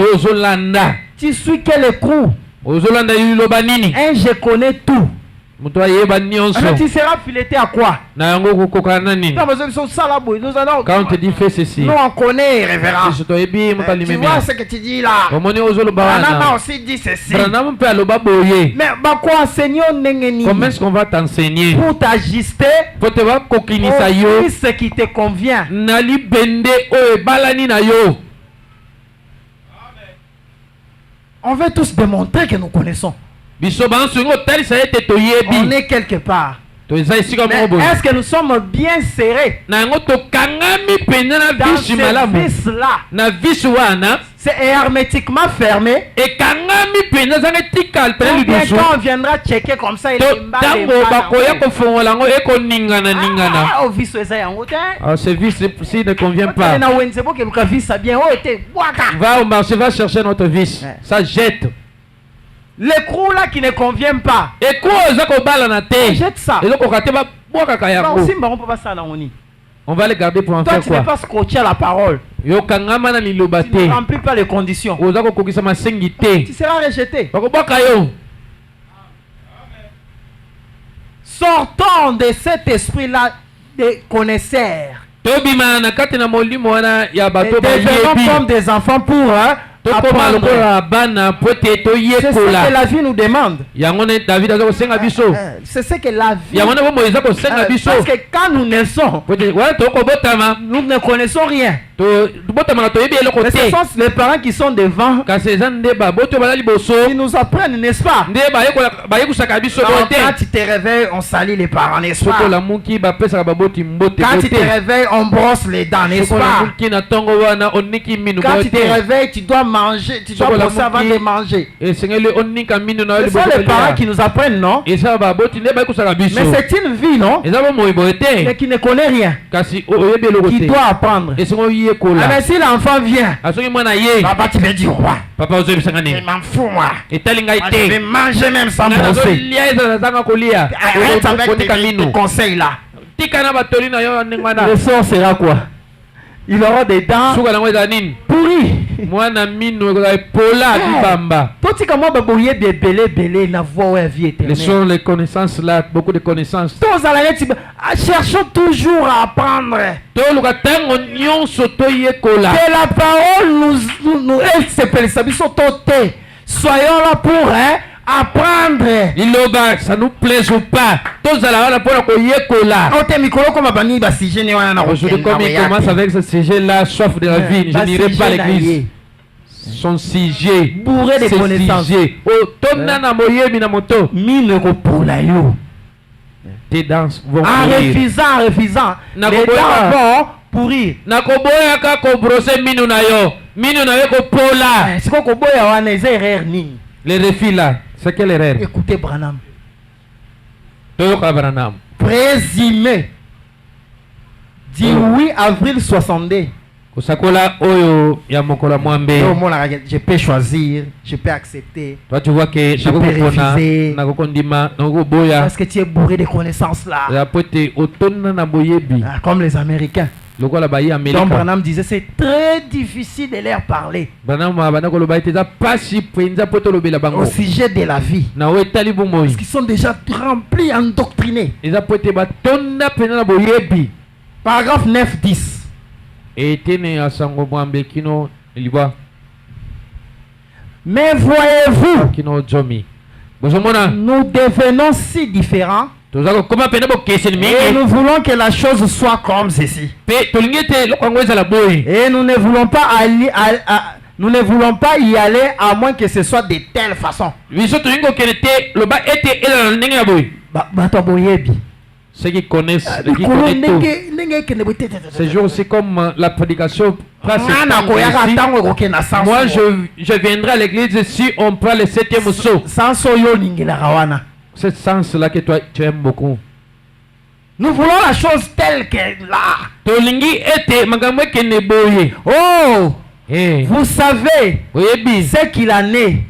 Tu suis quel écrou? Je connais tout. Alors tu seras fileté à quoi? Quand on te dit fais ceci, nous on connaît, révérend. Tu vois ce que tu dis là. Anana aussi dit ceci. Mais comment est-ce qu'on va t'enseigner pour t'ajuster au Christ qui te convient? On veut tous démontrer que nous connaissons. On est quelque part. Mais est-ce que nous sommes bien serrés dans ce vice-là? C'est hermétiquement fermé. Et quand on viendra checker comme ça, il est ce vice s'il ne convient pas. Va au marché, va chercher notre vice. Ça jette. L'écrou là qui ne convient pas. Jette ça. On va les garder pour en toi, faire tu n'es pas scotché à la parole. Tu ne remplis pas les conditions. Tu seras rejeté. Sortons de cet esprit-là de connaisseurs. Et devenons comme des enfants pour apprendre. C'est ce que la vie nous demande. C'est ce que la vie. Parce que quand nous naissons, nous ne connaissons rien. Mais ce sont les parents qui sont devant. Ils nous apprennent, n'est-ce pas? Quand tu te réveilles, on salue les parents, n'est-ce pas? Quand tu te réveilles, on brosse les dents, n'est-ce pas? Quand tu te réveilles, tu dois manger, tu dois brosser avant de manger. Ce sont les parents qui nous apprennent, non? Mais c'est une vie, non? Mais qui ne connaît rien. Qui doit apprendre. Mais si l'enfant vient, papa, tu veux dire roi. Je m'en fous, moi. Je vais manger même sans brosser. Arrête avec tes conseils là. Le sort sera quoi? Il aura des dents pourries. Les choses, les connaissances là, beaucoup de connaissances. Cherchons toujours à apprendre. Que la parole nous soyons là pour apprendre. Ça nous plaise ou pas. Aujourd'hui, comme il commence avec ce sujet-là, soif de la vie, je n'irai pas à l'église. Son sujet, bourré de connaissances. Tes dents vont en refusant. Les dents vont pourrir. Les refus là, c'est quelle erreur? Écoutez Branham. Présumé du 8 avril 62. Je peux choisir, je peux accepter. Toi tu vois que je peux refuser. Parce que tu es bourré de connaissances là. Comme les Américains. Donc Branham disait c'est très difficile de leur parler au sujet de la vie. Parce qu'ils sont déjà remplis, endoctrinés. Paragraphe 9-10. Mais voyez-vous, nous devenons si différents et nous voulons que la chose soit comme ceci. Et nous ne voulons pas aller nous ne voulons pas y aller à moins que ce soit de telle façon. Ceux qui connaissent, tout. Ces jours, c'est comme la prédication. Moi, je viendrai à l'église si on prend le 7e saut. Ce sens-là que toi, tu aimes beaucoup. Nous voulons la chose telle qu'elle là. Oh! Hey. Vous savez ce qu'il en est.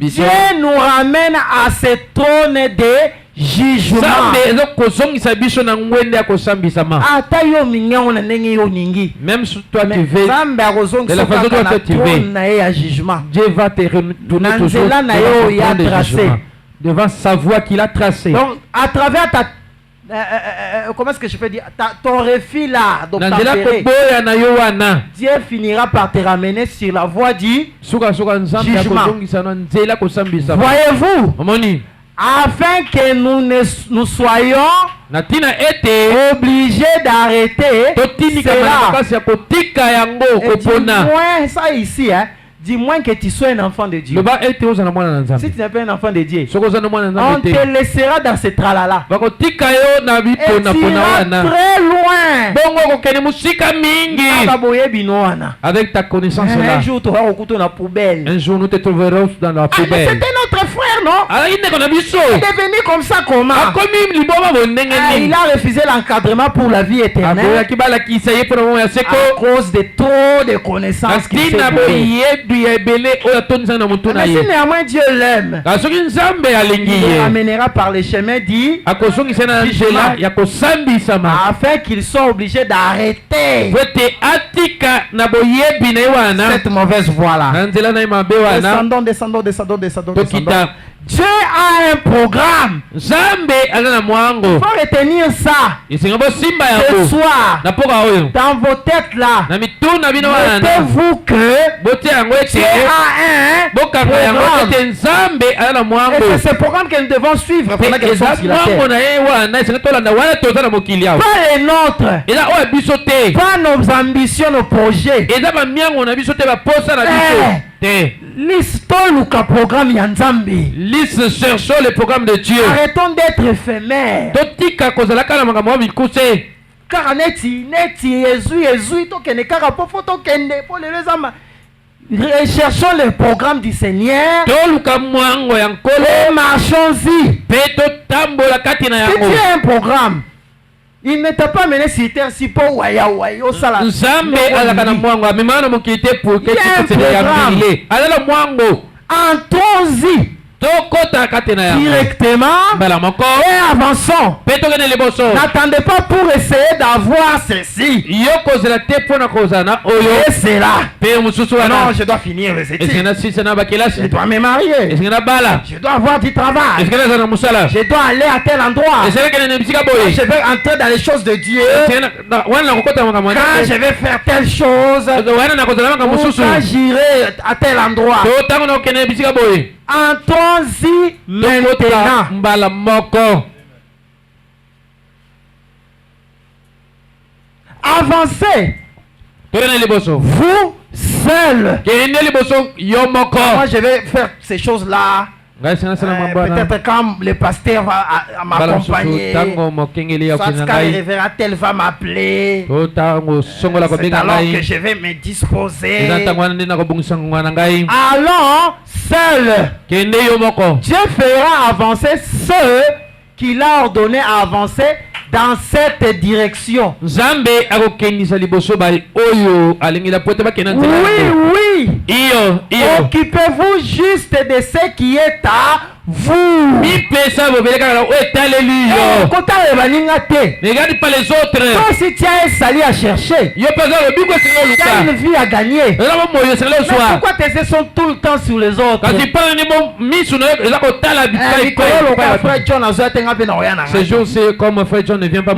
Dieu nous ramène à ce trône de jugement. Même si toi tu veux, de la façon dont tu veux, Dieu va te retourner toujours devant sa voie qu'il a tracée. Donc à travers ta comment est-ce que je peux dire ton refus là, donc Dieu finira par te ramener sur la voie du jugement. Voyez-vous, afin que nous soyons obligés d'arrêter cela. Ça ici, hein, dis-moi que tu sois un enfant de Dieu. Si tu n'es pas un enfant de Dieu, on te laissera dans ce tralala. Et tu iras très loin. Avec ta connaissance là. Un jour, tu auras recouvert dans la poubelle. Un jour, nous te trouverons dans la poubelle. C'était notre frère, non? Il est devenu comme ça, comment? Il a refusé l'encadrement pour la vie éternelle à cause de trop de connaissances qu'il s'est donné. Mais si néanmoins Dieu l'aime, il amènera par les chemins dit afin qu'ils soient obligés d'arrêter cette mauvaise voie-là. Descendons. Dieu a un programme. Il faut retenir ça. Ce soir, dans vos têtes là, mettez-vous que Dieu a un programme. Et c'est ce programme que nous devons suivre pendant que nous sommes sur la terre. Pas les nôtres. Pas nos ambitions, nos projets. Liste cherchons le programme de Dieu. Arrêtons d'être éphémères. Car recherchons le programme du Seigneur et marchons-y. Si tu as un programme, il ne t'a pas mené sur terre si pour waya au salam. Entrons-y directement et avançons. N'attendez pas pour essayer d'avoir ceci et cela. Non, je dois finir les études. Je dois me marier. Je dois avoir du travail. Je dois aller à tel endroit. Je vais entrer dans les choses de Dieu. Quand je vais faire telle chose, quand j'irai à tel endroit. Entrons-y maintenant. Avancez. Vous seul. Moi je vais faire ces choses-là. Peut-être quand le pasteur va m'accompagner, soit quand le révérend tel va m'appeler, c'est alors que je vais me disposer. Allons seul. Dieu fera avancer ceux qu'il a ordonné à avancer dans cette direction. Oui. Occupez-vous juste de ce qui est à vous. Regarde pas les autres. Toi aussi tu as un salut à chercher. Tu as une vie à gagner. Mais pourquoi tes yeux sont tout le temps sur les autres? Ce jour aussi comme frère John ne vient pas.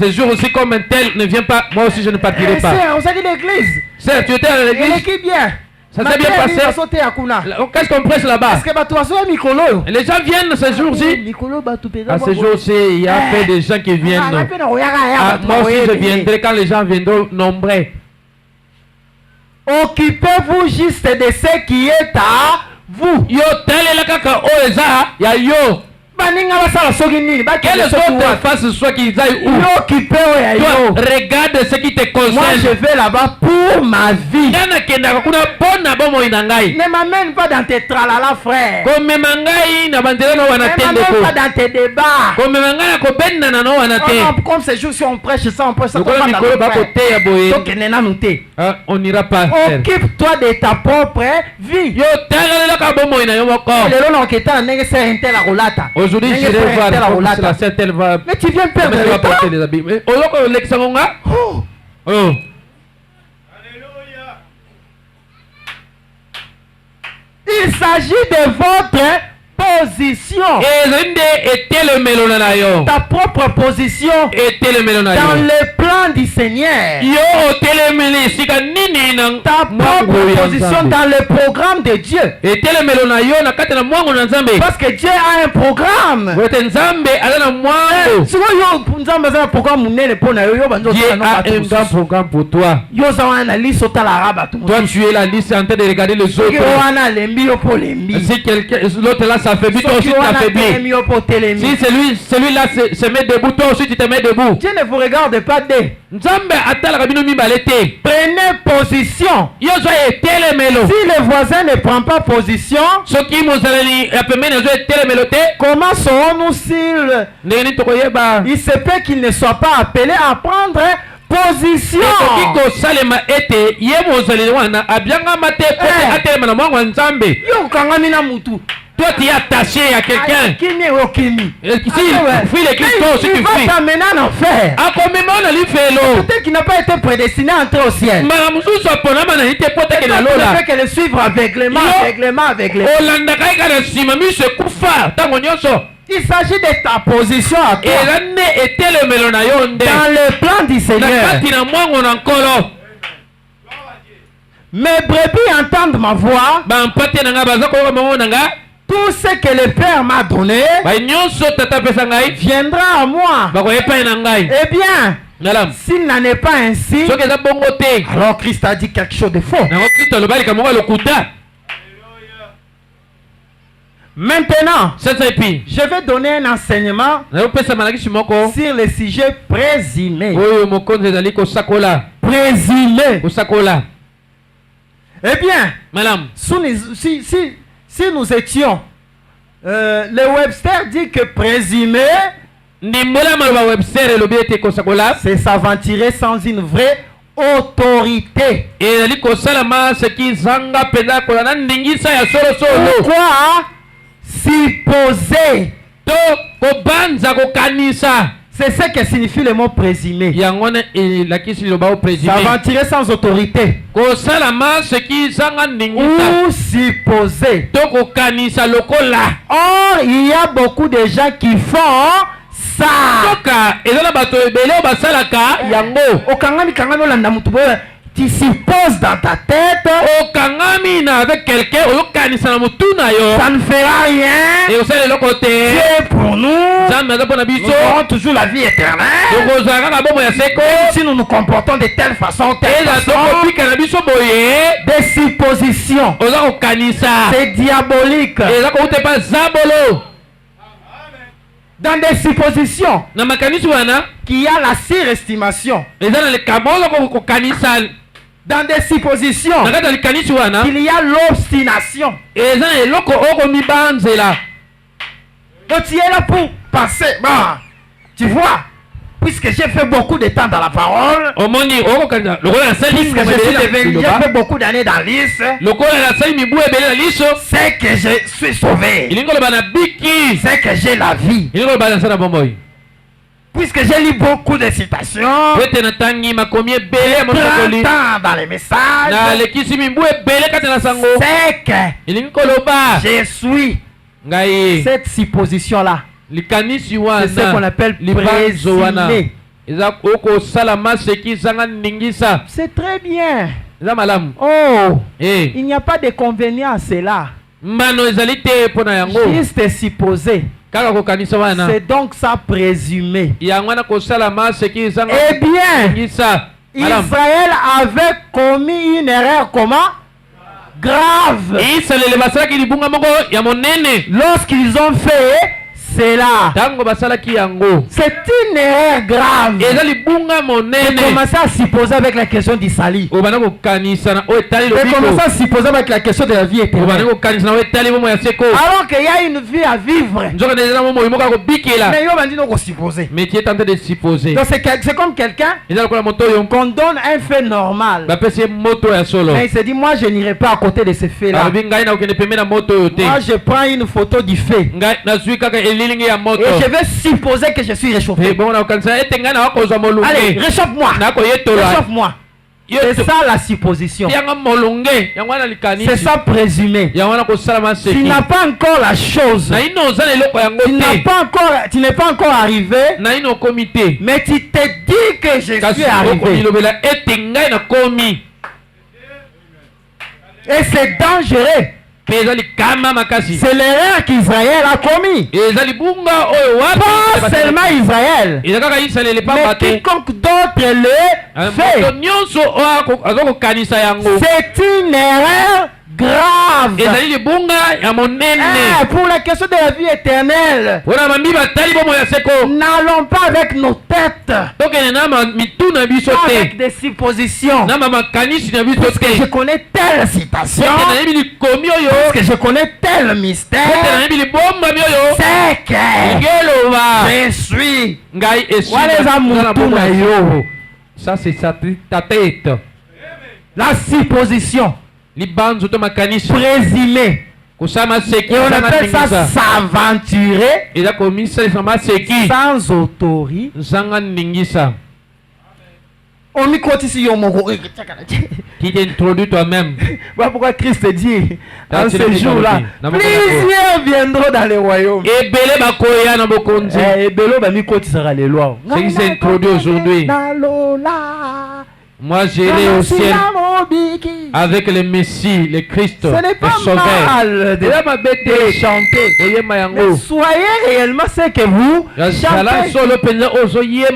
Ce jour aussi comme un tel ne vient pas, moi aussi je ne partirai pas. On s'est dit l'église. Tu étais à l'église? Qui bien? Ça s'est bien passé. Qu'est-ce qu'on prêche là-bas? Les gens viennent ce jour-ci. À ce jour-ci, il y a fait des gens qui viennent. Moi aussi je viendrai quand les gens viendront nombreux. Occupez-vous juste de ce qui est à vous. Yo telle la kaka oeza ya yo. Quelle autre face soit qu'ils aillent où? Regarde ce qui te concerne. Moi je vais là-bas pour ma vie. Ne m'amène pas dans tes tralala frère. Ne m'amène pas dans tes débats. Comme ces jours si on prêche ça, on prêche ça. On n'ira pas. Occupe-toi de ta propre vie. Aujourd'hui, je vais voir la sœur, elle va. Mais tu viens perdre le temps. Les habits. Oh. Il s'agit de votre position. Ta propre position dans le plan du Seigneur. Ta propre position dans le programme de Dieu. Parce que Dieu a un programme. Dieu a un grand programme pour toi. Toi tu es la liste en train de regarder les autres. Si quelqu'un l'autre là s'affaiblit, toi aussi tu t'affaiblis. Si celui-là se met debout, toi aussi tu te mets debout. Dieu ne vous regarde pas dès. Prenez position. Si le voisin ne prend pas position, comment serons-nous s'il il se peut qu'il ne soit pas appelé à prendre position? Toi tu es attaché à quelqu'un. Si fuis les Christos, si tu fuis, peut-être qu'il n'a pas été prédestiné à entrer au ciel. Que le suivre aveuglément. Il s'agit de ta position à toi. Dans le plan du Seigneur. Mes brebis entendent ma voix. Tout ce que le Père m'a donné viendra à moi. Eh bien, s'il n'en est pas ainsi, alors Christ a dit quelque chose de faux. Maintenant, je vais donner un enseignement sur le sujet présumé. Présumé. Eh bien, si nous étions, le Webster dit que présumé, c'est s'aventurer sans une vraie autorité. Pourquoi supposer? C'est ce que signifie le mot présumé. S'aventurer sans autorité. Ou supposer. Or, il y a beaucoup de gens qui font ça. Tu supposes dans ta tête, avec quelqu'un, ça ne fera rien. Dieu pour nous, nous aurons toujours la vie éternelle. Si nous nous comportons de telle façon, des suppositions, c'est diabolique. Dans des suppositions, qu'il y a la surestimation. Dans des suppositions, qu'il y a l'obstination. Donc tu es là pour passer. Tu vois, puisque j'ai fait beaucoup de temps dans la parole, puisque j'ai fait beaucoup d'années dans l'Is, c'est que je suis sauvé, c'est que j'ai la vie. Puisque j'ai lu beaucoup de citations, dans les messages, c'est que je suis cette supposition-là. C'est ce qu'on appelle présumé. C'est très bien. Oh, il n'y a pas d'inconvénient à cela. Juste supposé. C'est donc ça présumé. Eh bien, Israël avait commis une erreur comment? Grave. Lorsqu'ils ont fait cela, c'est une erreur grave. De commencer à supposer avec la question d'Isali. De commencer à supposer avec la question de la vie éternelle. Alors qu'il y a une vie à vivre. Mais tu es tenté de supposer. Donc c'est comme quelqu'un qu'on donne un fait normal. Mais il se dit, moi je n'irai pas à côté de ce fait-là. Moi je prends une photo du fait. Et je vais supposer que je suis réchauffé. Allez, réchauffe-moi. Réchauffe-moi. C'est ça la supposition. C'est ça présumé. Tu n'as pas encore la chose. Tu n'es pas encore arrivé. Mais tu te dis que je suis arrivé. Et c'est dangereux. C'est l'erreur qu'Israël a commis. Pas seulement Israël, mais quiconque d'autre le fait. C'est une erreur grave. Pour la question de la vie éternelle, n'allons pas avec nos têtes, pas avec des suppositions. Parce que je connais telle citation, parce que je connais tel mystère, c'est que je suis. Ça c'est ta tête. La supposition présumé. Et on appelle ça s'aventurer sans autorité. On m'y compte ici. Qui t'introduit toi-même. Voilà pourquoi Christ dit dans ce jour-là, plusieurs viendront dans les royaumes. Et Bélo, sera les lois. Ce qui s'introduit aujourd'hui. Moi j'irai au ciel avec le Messie, le Christ. Ce n'est pas mal de chanter. Mais soyez réellement ce que vous chantez.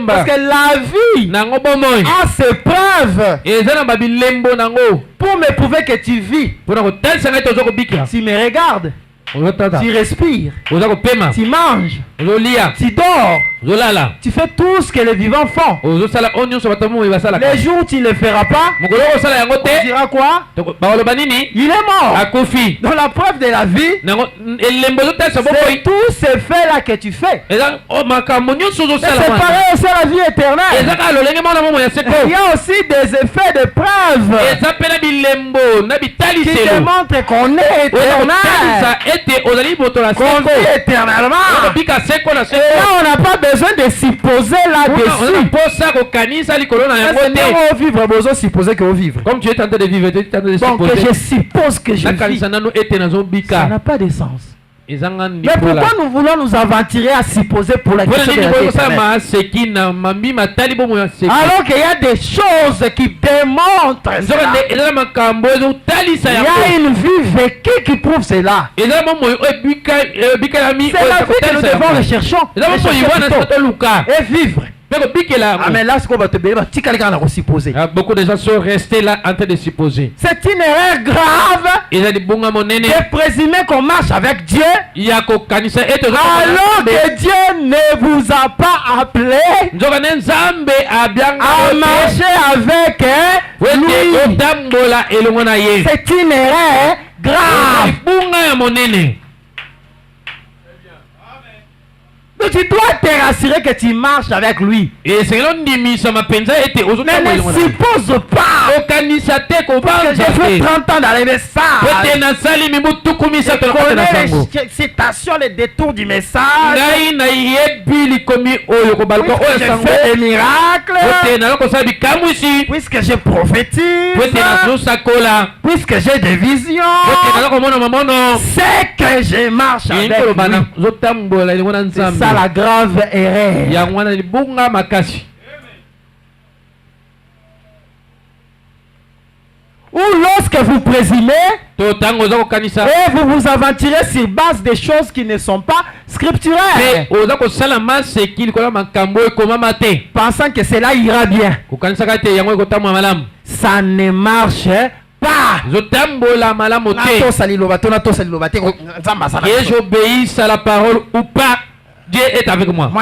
Parce que la vie a ses preuves. Pour me prouver que tu vis, tu me regardes, tu respires, tu manges, tu dors, tu fais tout ce que les vivants font. Les jours où tu ne le feras pas, on dira quoi? Il est mort. Donc la preuve de la vie, c'est tous ces faits-là que tu fais. C'est pareil aussi la vie éternelle. Il y a aussi des effets de preuve qui démontrent qu'on est éternel, qu'on vit éternellement. Et là on n'a pas besoin de supposer là-dessus. Comme tu es tenté de vivre, tu es tenté de supposer. Donc je suppose que je vis. Ça n'a pas de sens. Mais pourquoi nous voulons nous aventurer à supposer pour la question de la vie éternelle? Alors qu'il y a des choses qui démontrent cela. Il y a une vie vécue qui prouve cela. C'est la vie que nous devons rechercher et vivre. Ah mais là ce qu'on va te dire, beaucoup de gens sont restés là en train de supposer. C'est une erreur grave de présumer qu'on marche avec Dieu alors que Dieu ne vous a pas appelé à marcher avec lui. C'est une erreur grave. Donc tu dois te rassurer que tu marches avec lui. Et c'est là mais ne suppose pas que j'ai fait 30 ans dans les messages. Je connais les citations, les détours du message. Puisque j'ai fait des miracles. Puisque je prophétise. Puisque j'ai des visions. C'est que je marche avec lui. C'est ça la grave erreur. Ou lorsque vous présumez et vous vous aventurez sur base des choses qui ne sont pas scripturelles, pensant que cela ira bien, ça ne marche pas. Que j'obéisse à la parole ou pas, Dieu est avec moi.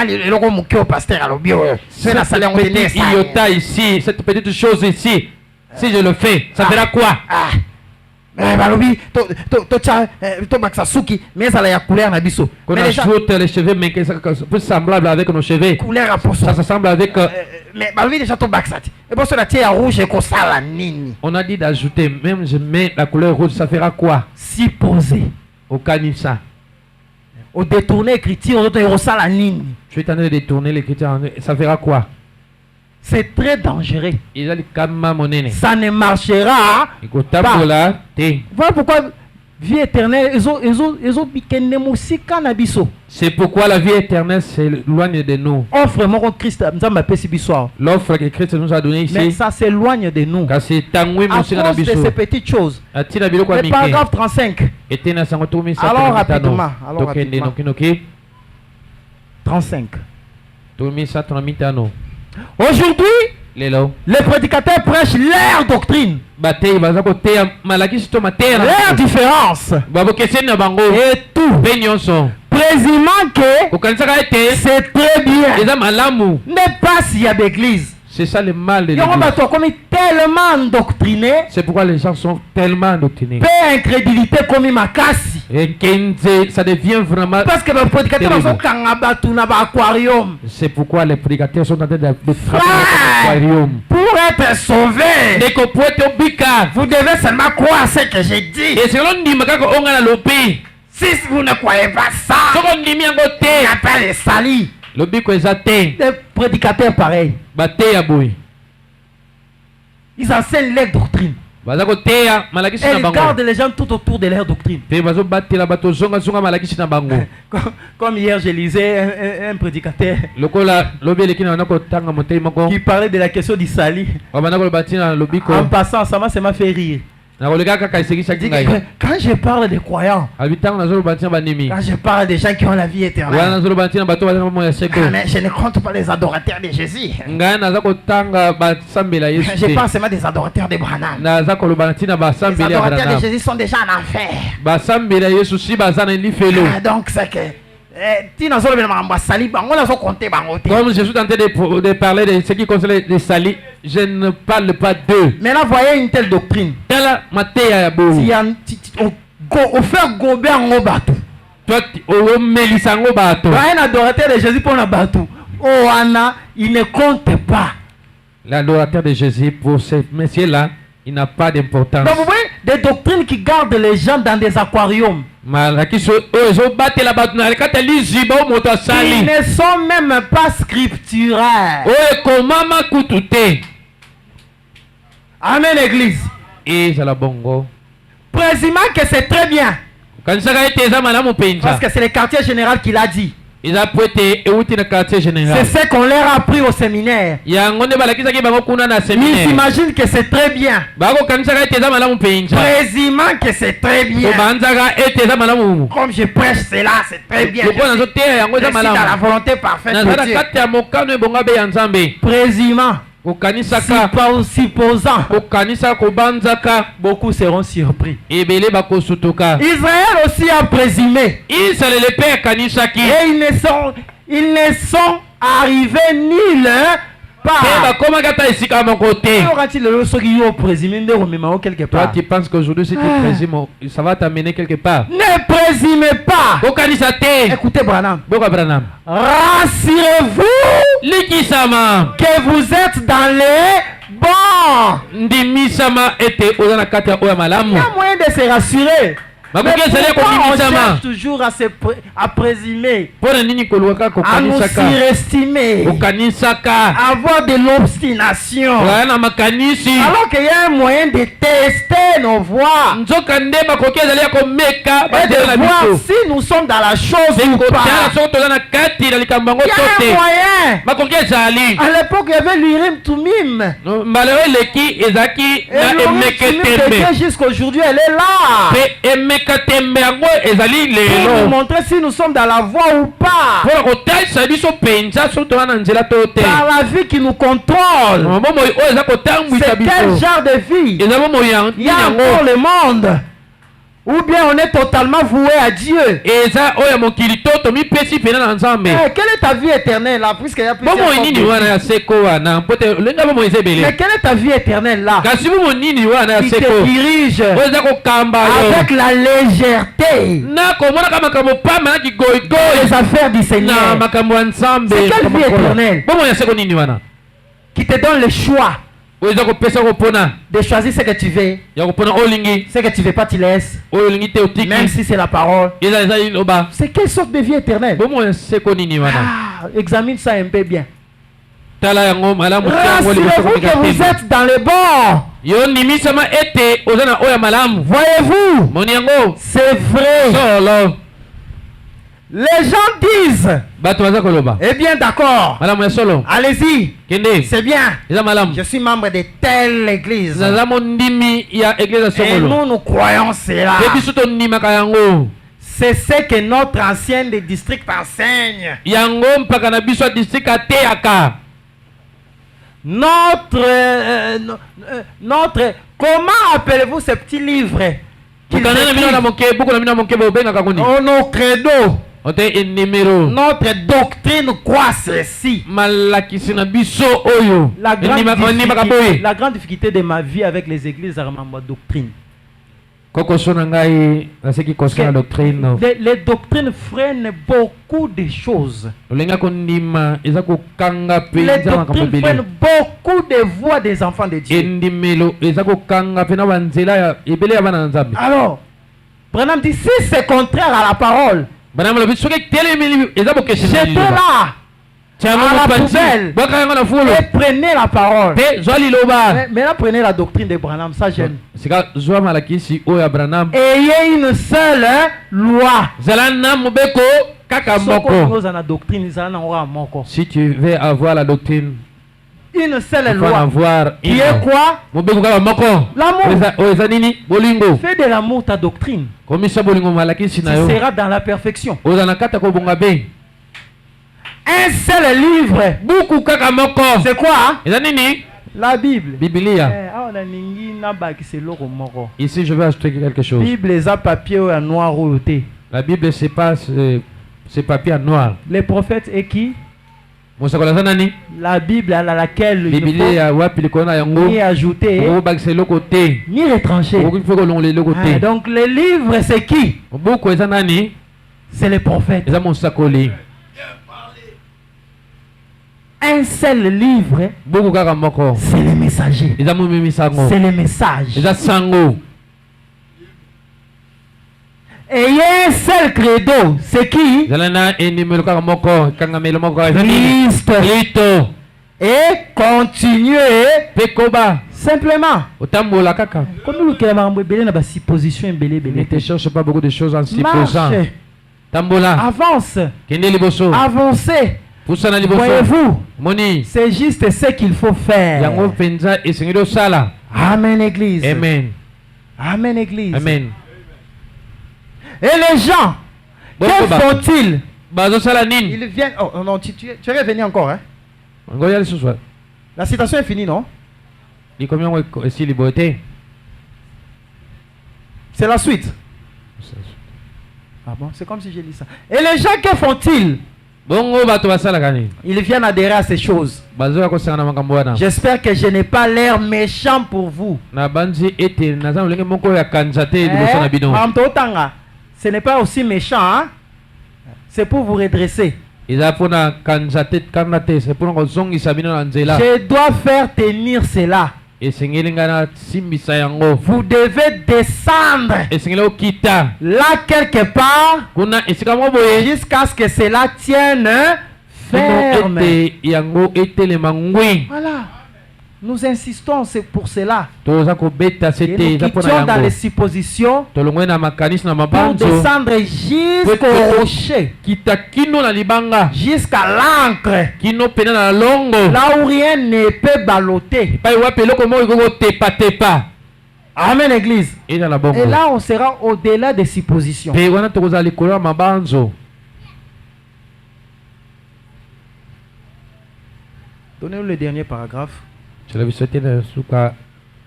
Cette petite chose ici, si je le fais, ça fera quoi? Qu'on ajoute les cheveux, mais que ça peut sembler avec nos cheveux. Ça ressemble avec. On a dit d'ajouter, même je mets la couleur rouge, ça fera quoi? Si posé. Au canissa. Au détourner l'écriture, je suis en train de détourner l'écriture, ça fera quoi? C'est très dangereux. Ça ne marchera pas. Voilà pourquoi vie éternelle, c'est pourquoi la vie éternelle s'éloigne de nous. L'offre que Christ nous a donnée ici, mais ça s'éloigne de nous à cause de ces petites choses. Le paragraphe 35. Alors rapidement. 35. Aujourd'hui, les prédicateurs prêchent leur doctrine, leur différence et tout, présumant que c'est très bien. Mais pas s'il y a d'église. C'est ça le mal de l'Église. Tellement endoctrinés. C'est pourquoi les gens sont tellement endoctrinés. Incrédulité comme Makasi. Et ça devient vraiment. Parce que les prédicateurs sont dans l'aquarium. C'est pourquoi les prédicateurs sont en train de frapper l'aquarium. Pour être sauvé, vous devez seulement croire ce que j'ai dit. Et selon si vous ne croyez pas ça, il n'y a pas les salis. Les prédicateurs pareils. Ils enseignent leur doctrine. Et ils gardent les gens tout autour de leur doctrine. Comme hier, je lisais un prédicateur qui parlait de la question du sali. En passant, ça m'a fait rire. Quand je parle des croyants, quand je parle des gens qui ont la vie éternelle, mais je ne compte pas les adorateurs de Jésus. Je parle seulement des adorateurs de Branham. Les adorateurs de Jésus sont déjà en enfer. Donc c'est que comme je suis en train de parler de ce qui concerne les salis, je ne parle pas d'eux. Maintenant, voyez une telle doctrine. On fait gober en bateau. Un adorateur de Jésus pour un bateau. Oh, Anna, il ne compte pas. L'adorateur de Jésus pour ce monsieur-là, il n'a pas d'importance. Donc, vous voyez des doctrines qui gardent les gens dans des aquariums. Ils ne sont même pas scripturels. Amen, église. Présumant que c'est très bien. Parce que c'est le quartier général qui l'a dit. C'est ce qu'on leur a appris au séminaire. Ils s'imaginent que c'est très bien. Présumant que c'est très bien. Comme je prêche cela, c'est très bien. Je suis dans la volonté parfaite de Dieu. Présumant. Supposant. Beaucoup seront surpris. Israël aussi a présumé. Et ils ne sont arrivés nulle part. Comment tu le présumé quelque part. Toi, tu penses qu'aujourd'hui, si tu présumes, ça va t'amener quelque part. Ne présumez pas. Écoutez, Branham. Rassurez-vous que vous êtes dans les bons. Il y a moyen de se rassurer. Mais pourquoi on cherche toujours à présumer, à nous surestimer, à avoir de l'obstination, alors qu'il y a un moyen de tester nos voix et de voir si nous sommes dans la chose ou pas. Il y a un moyen. À l'époque, il y avait l'Urim Tumim. Et l'Urim Tumim jusqu'aujourd'hui, elle est là. Pour nous montrer si nous sommes dans la voie ou pas. Par la vie qui nous contrôle. C'est quel genre de vie? Il y a encore le monde. Ou bien on est totalement voué à Dieu. Quelle est ta vie éternelle là? Puisqu'il y a plusieurs formes de vie. Mais quelle est ta vie éternelle là? Qui te dirige avec la légèreté les affaires du Seigneur. C'est quelle vie éternelle? Qui te donne le choix de choisir ce que tu veux. Ce que tu veux pas, tu laisses. Même si c'est la parole. C'est quelle sorte de vie éternelle? Examine ça un peu bien. Rassurez-vous que vous êtes dans le bon. Voyez-vous, c'est vrai. Les gens disent, eh bien d'accord, allez-y, c'est bien, je suis membre de telle église et nous croyons cela. C'est ce que notre ancienne de district enseigne. Notre comment appelez-vous ce petit livre? Nos credo. Notre doctrine croit ceci. La grande difficulté de ma vie avec les églises, c'est ma doctrine. Les doctrines freinent beaucoup de choses. Les doctrines freinent beaucoup de voix des enfants de Dieu. Alors, Branham dit, si c'est contraire à la parole, j'étais là à la poubelle et prenez la parole. Mais là, prenez la doctrine de Branham, ça j'aime. Ayez une seule loi. Si tu veux avoir la doctrine, une seule loi qui est quoi? L'amour. Fais de l'amour ta doctrine. Tu seras dans la perfection. Un seul livre. C'est quoi? La Bible. Ici je vais ajouter quelque chose. Bible c'est papier en noir ou thé. La Bible c'est pas c'est papier en noir. Les prophètes et qui? La Bible à laquelle il ne faut ni ajouter ni retrancher. Donc les livres c'est qui? C'est les prophètes. Un seul livre, c'est les messagers. C'est les messages. Et il y a un seul credo, c'est qui? Christ. Et continuer simplement. Ne te cherche pas beaucoup de choses en supposant. Avance. Avancez. Voyez-vous, c'est juste ce qu'il faut faire. Amen, Église. Amen. Amen, Église. Amen. Et les gens, que font-ils? Ils viennent. Oh non, tu es revenu encore, hein? La citation est finie, non? C'est la suite. Ah bon, c'est comme si j'ai dit ça. Et les gens, que font-ils? Ils viennent adhérer à ces choses. J'espère que je n'ai pas l'air méchant pour vous. Ce n'est pas aussi méchant, hein? C'est pour vous redresser. Je dois faire tenir cela. Vous devez descendre là quelque part jusqu'à ce que cela tienne ferme. Voilà. Nous insistons, c'est pour cela. Et nous quittions dans les suppositions pour descendre jusqu'au rocher, jusqu'à l'encre, là où rien ne peut balloter. Amen, Église. Et là, on sera au-delà des suppositions. Donnez-nous le dernier paragraphe.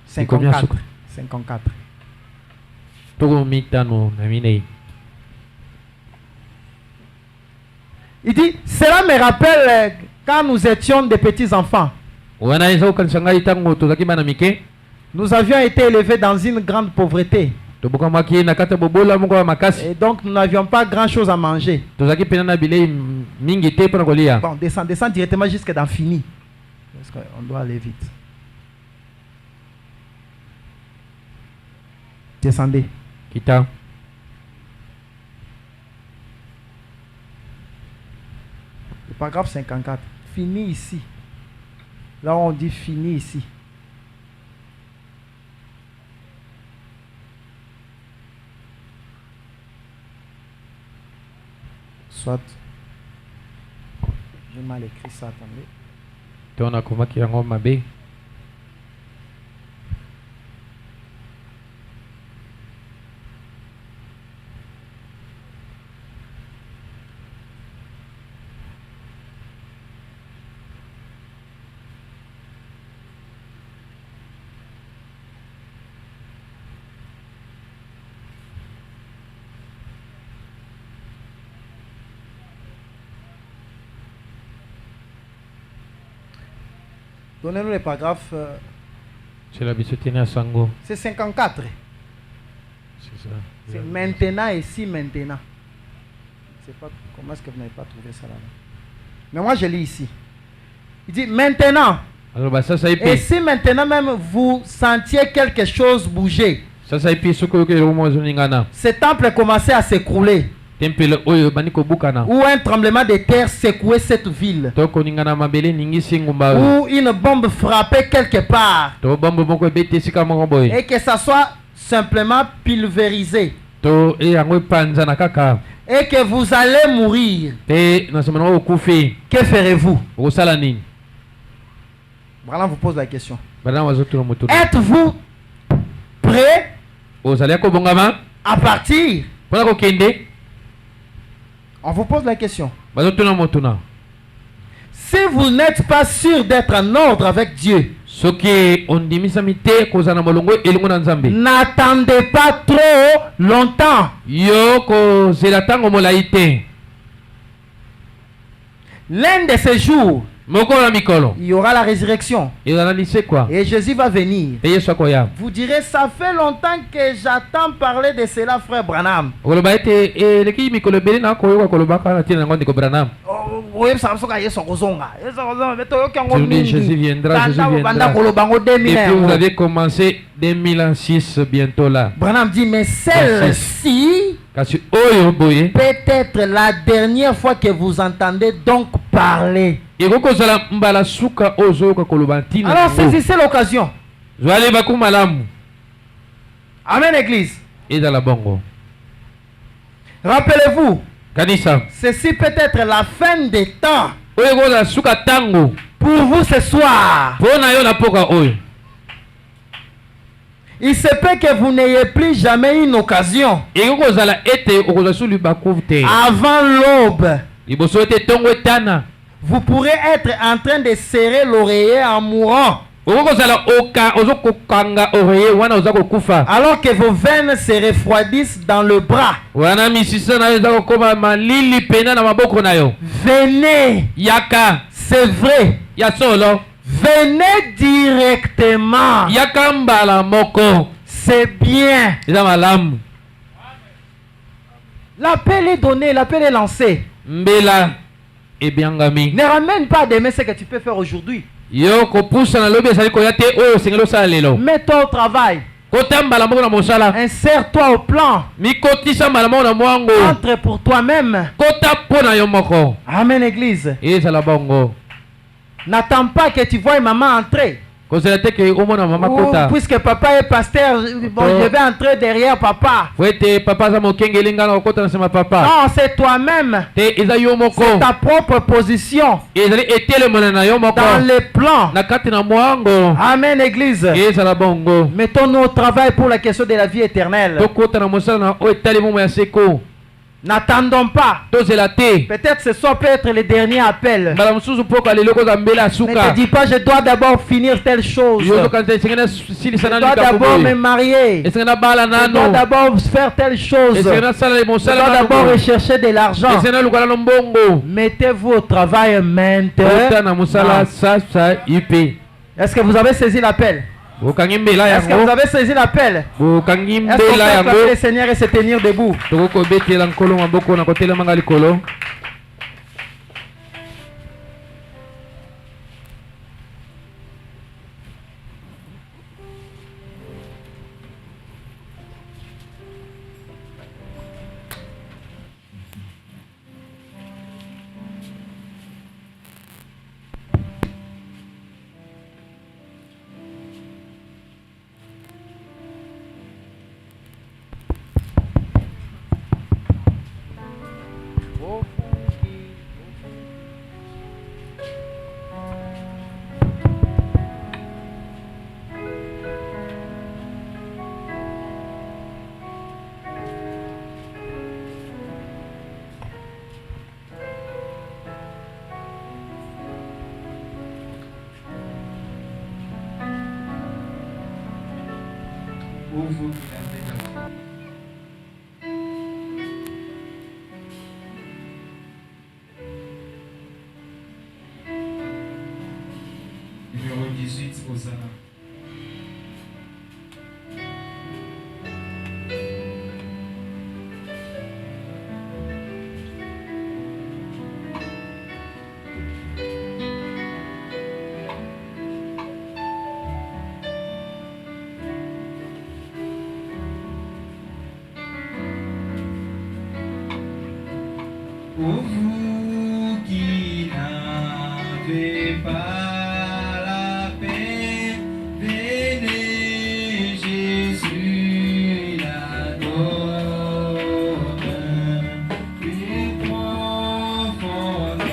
54. 54. Il dit, cela me rappelle quand nous étions des petits enfants. Nous avions été élevés dans une grande pauvreté. Et donc nous n'avions pas grand chose à manger. Bon, descend directement jusqu'à dans fini. Parce qu'on doit aller vite. Descendez. Kita. Le paragraphe 54. Fini ici. Là on dit fini ici. Soit. J'ai mal écrit ça, attendez. Tona kumaki yango mabe. Donnez-nous les paragraphes. C'est 54. C'est ça. C'est maintenant et si maintenant. Je ne sais pas comment est-ce que vous n'avez pas trouvé ça là. Mais moi je lis ici. Il dit maintenant. Alors, et si maintenant même vous sentiez quelque chose bouger. Ce temple commençait à s'écrouler. Ou un tremblement de terre secouait cette ville. Ou une bombe frappait quelque part. Et que ça soit simplement pulvérisé. Et que vous allez mourir. Que ferez-vous? Voilà, vous pose la question. Êtes-vous prêt à partir? On vous pose la question. Si vous n'êtes pas sûr d'être en ordre avec Dieu, n'attendez pas trop longtemps. L'un de ces jours, il y aura la résurrection. Et Jésus va venir. Vous direz, ça fait longtemps que j'attends parler de cela, frère Branham. Jésus viendra, Jésus viendra. Et puis vous avez commencé 2006 bientôt là. Branham dit, mais celle-ci peut-être la dernière fois que vous entendez donc parler. Alors saisissez l'occasion. Amen, Église. Rappelez-vous, ceci peut être la fin des temps pour vous ce soir. Il se peut que vous n'ayez plus jamais une occasion avant l'aube. Vous pourrez être en train de serrer l'oreiller en mourant. Alors que vos veines se refroidissent dans le bras. Venez. C'est vrai. Venez directement. C'est bien. L'appel est donné, l'appel est lancé. Ne ramène pas demain ce que tu peux faire aujourd'hui. Mets-toi au travail. Insère-toi au plan. Entre pour toi-même. Amen, église. N'attends pas que tu vois maman entrer. Puisque papa est pasteur, bon, je vais entrer derrière papa. Non, c'est toi-même. C'est ta propre position dans les plans. Amen, église. Mettons-nous au travail pour la question de la vie éternelle. N'attendons pas. Peut-être ce soir peut être le dernier appel. Ne te dis pas je dois d'abord finir telle chose. Je dois d'abord me marier. Je dois d'abord faire telle chose. Je dois d'abord rechercher de l'argent. Mettez-vous au travail maintenant. Est-ce que vous avez saisi l'appel? Est-ce que vous avez saisi l'appel? Est-ce qu'on peut appeler le Seigneur et se tenir debout? Numéro 18, Hosanna. Pour vous qui n'avez pas la paix, venez, Jésus la donne. Plus profonde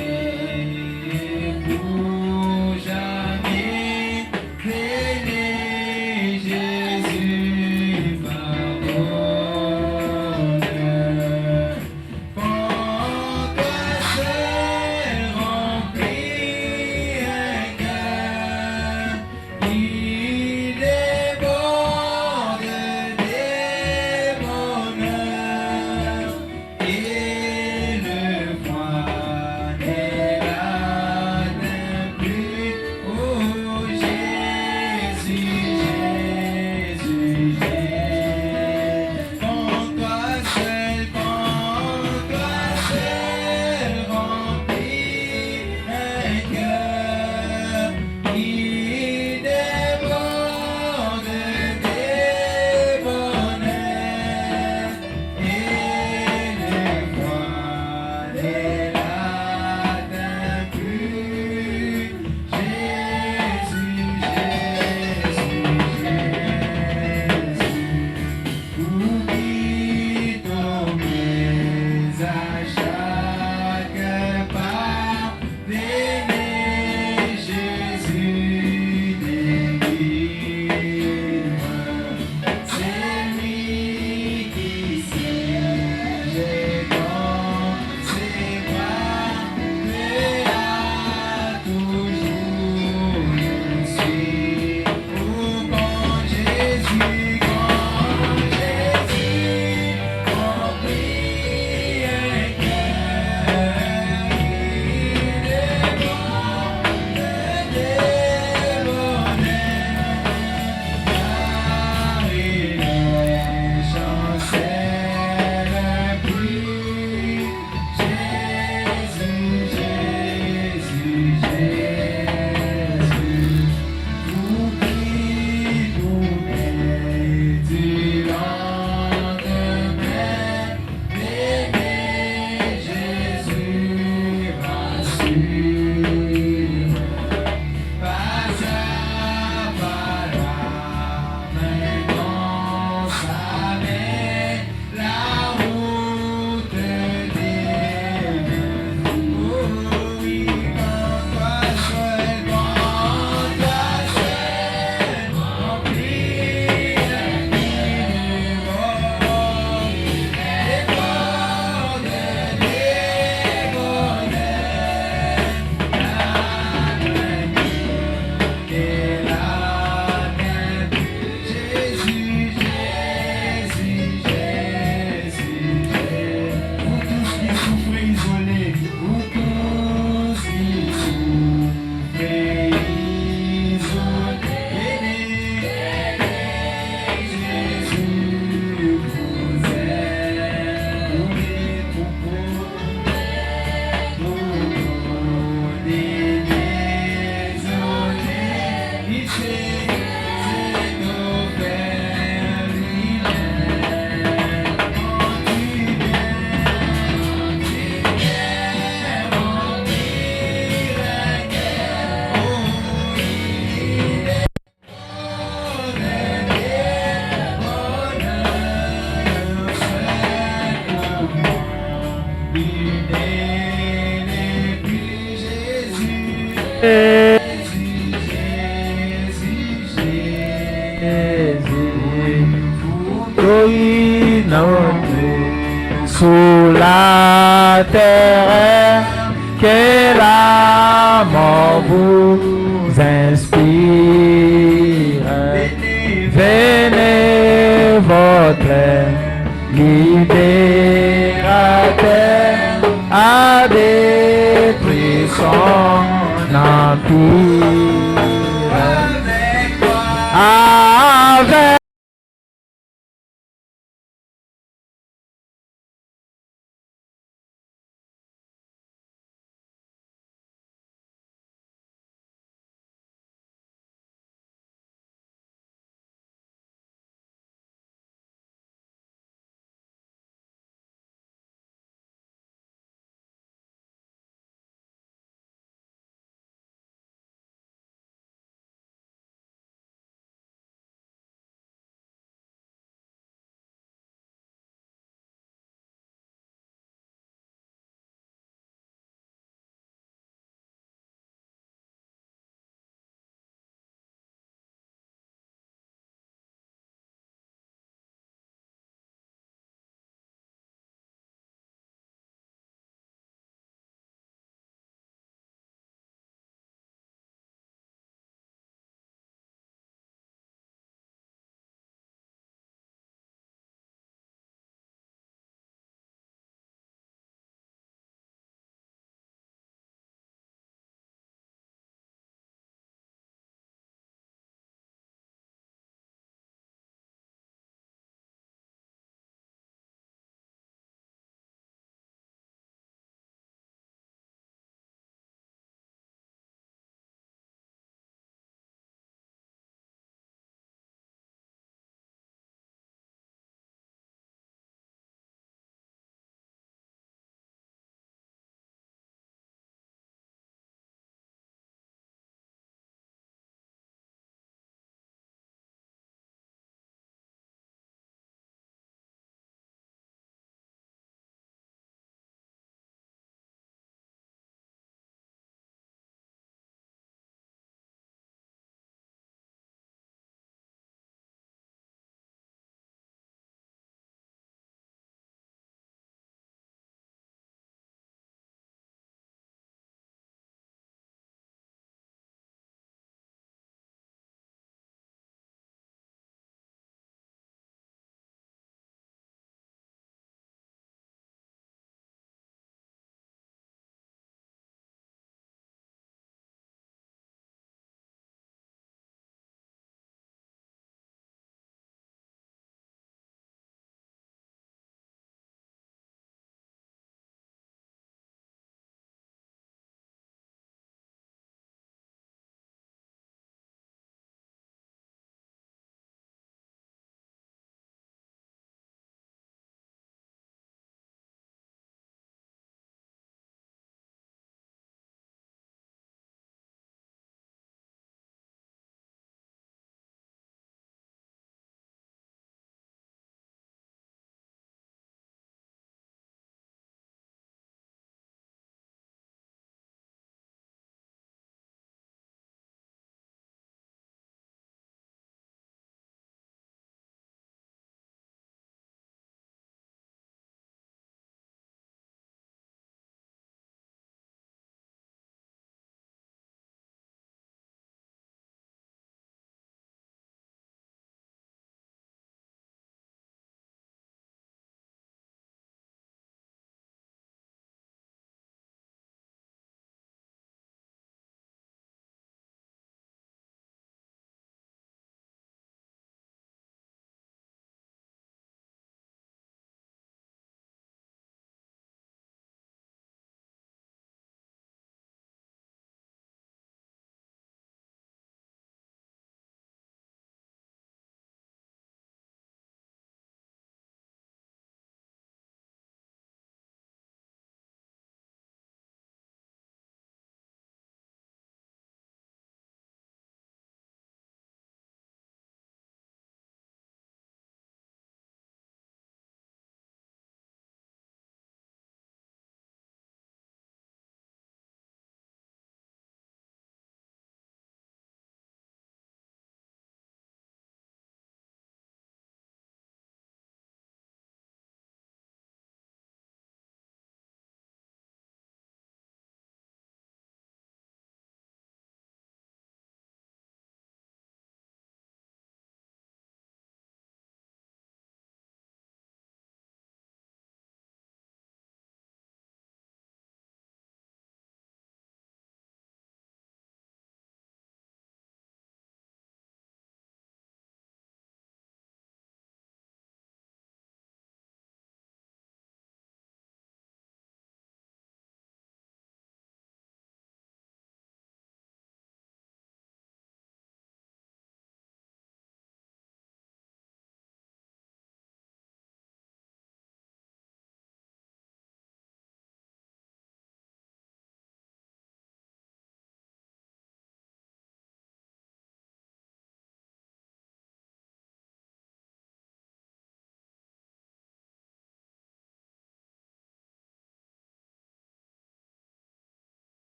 pour jamais, venez, Jésus pardonne. Pour toi Sous la terre, que l'amour vous inspire. Venez votre libérateur à détruire son empire.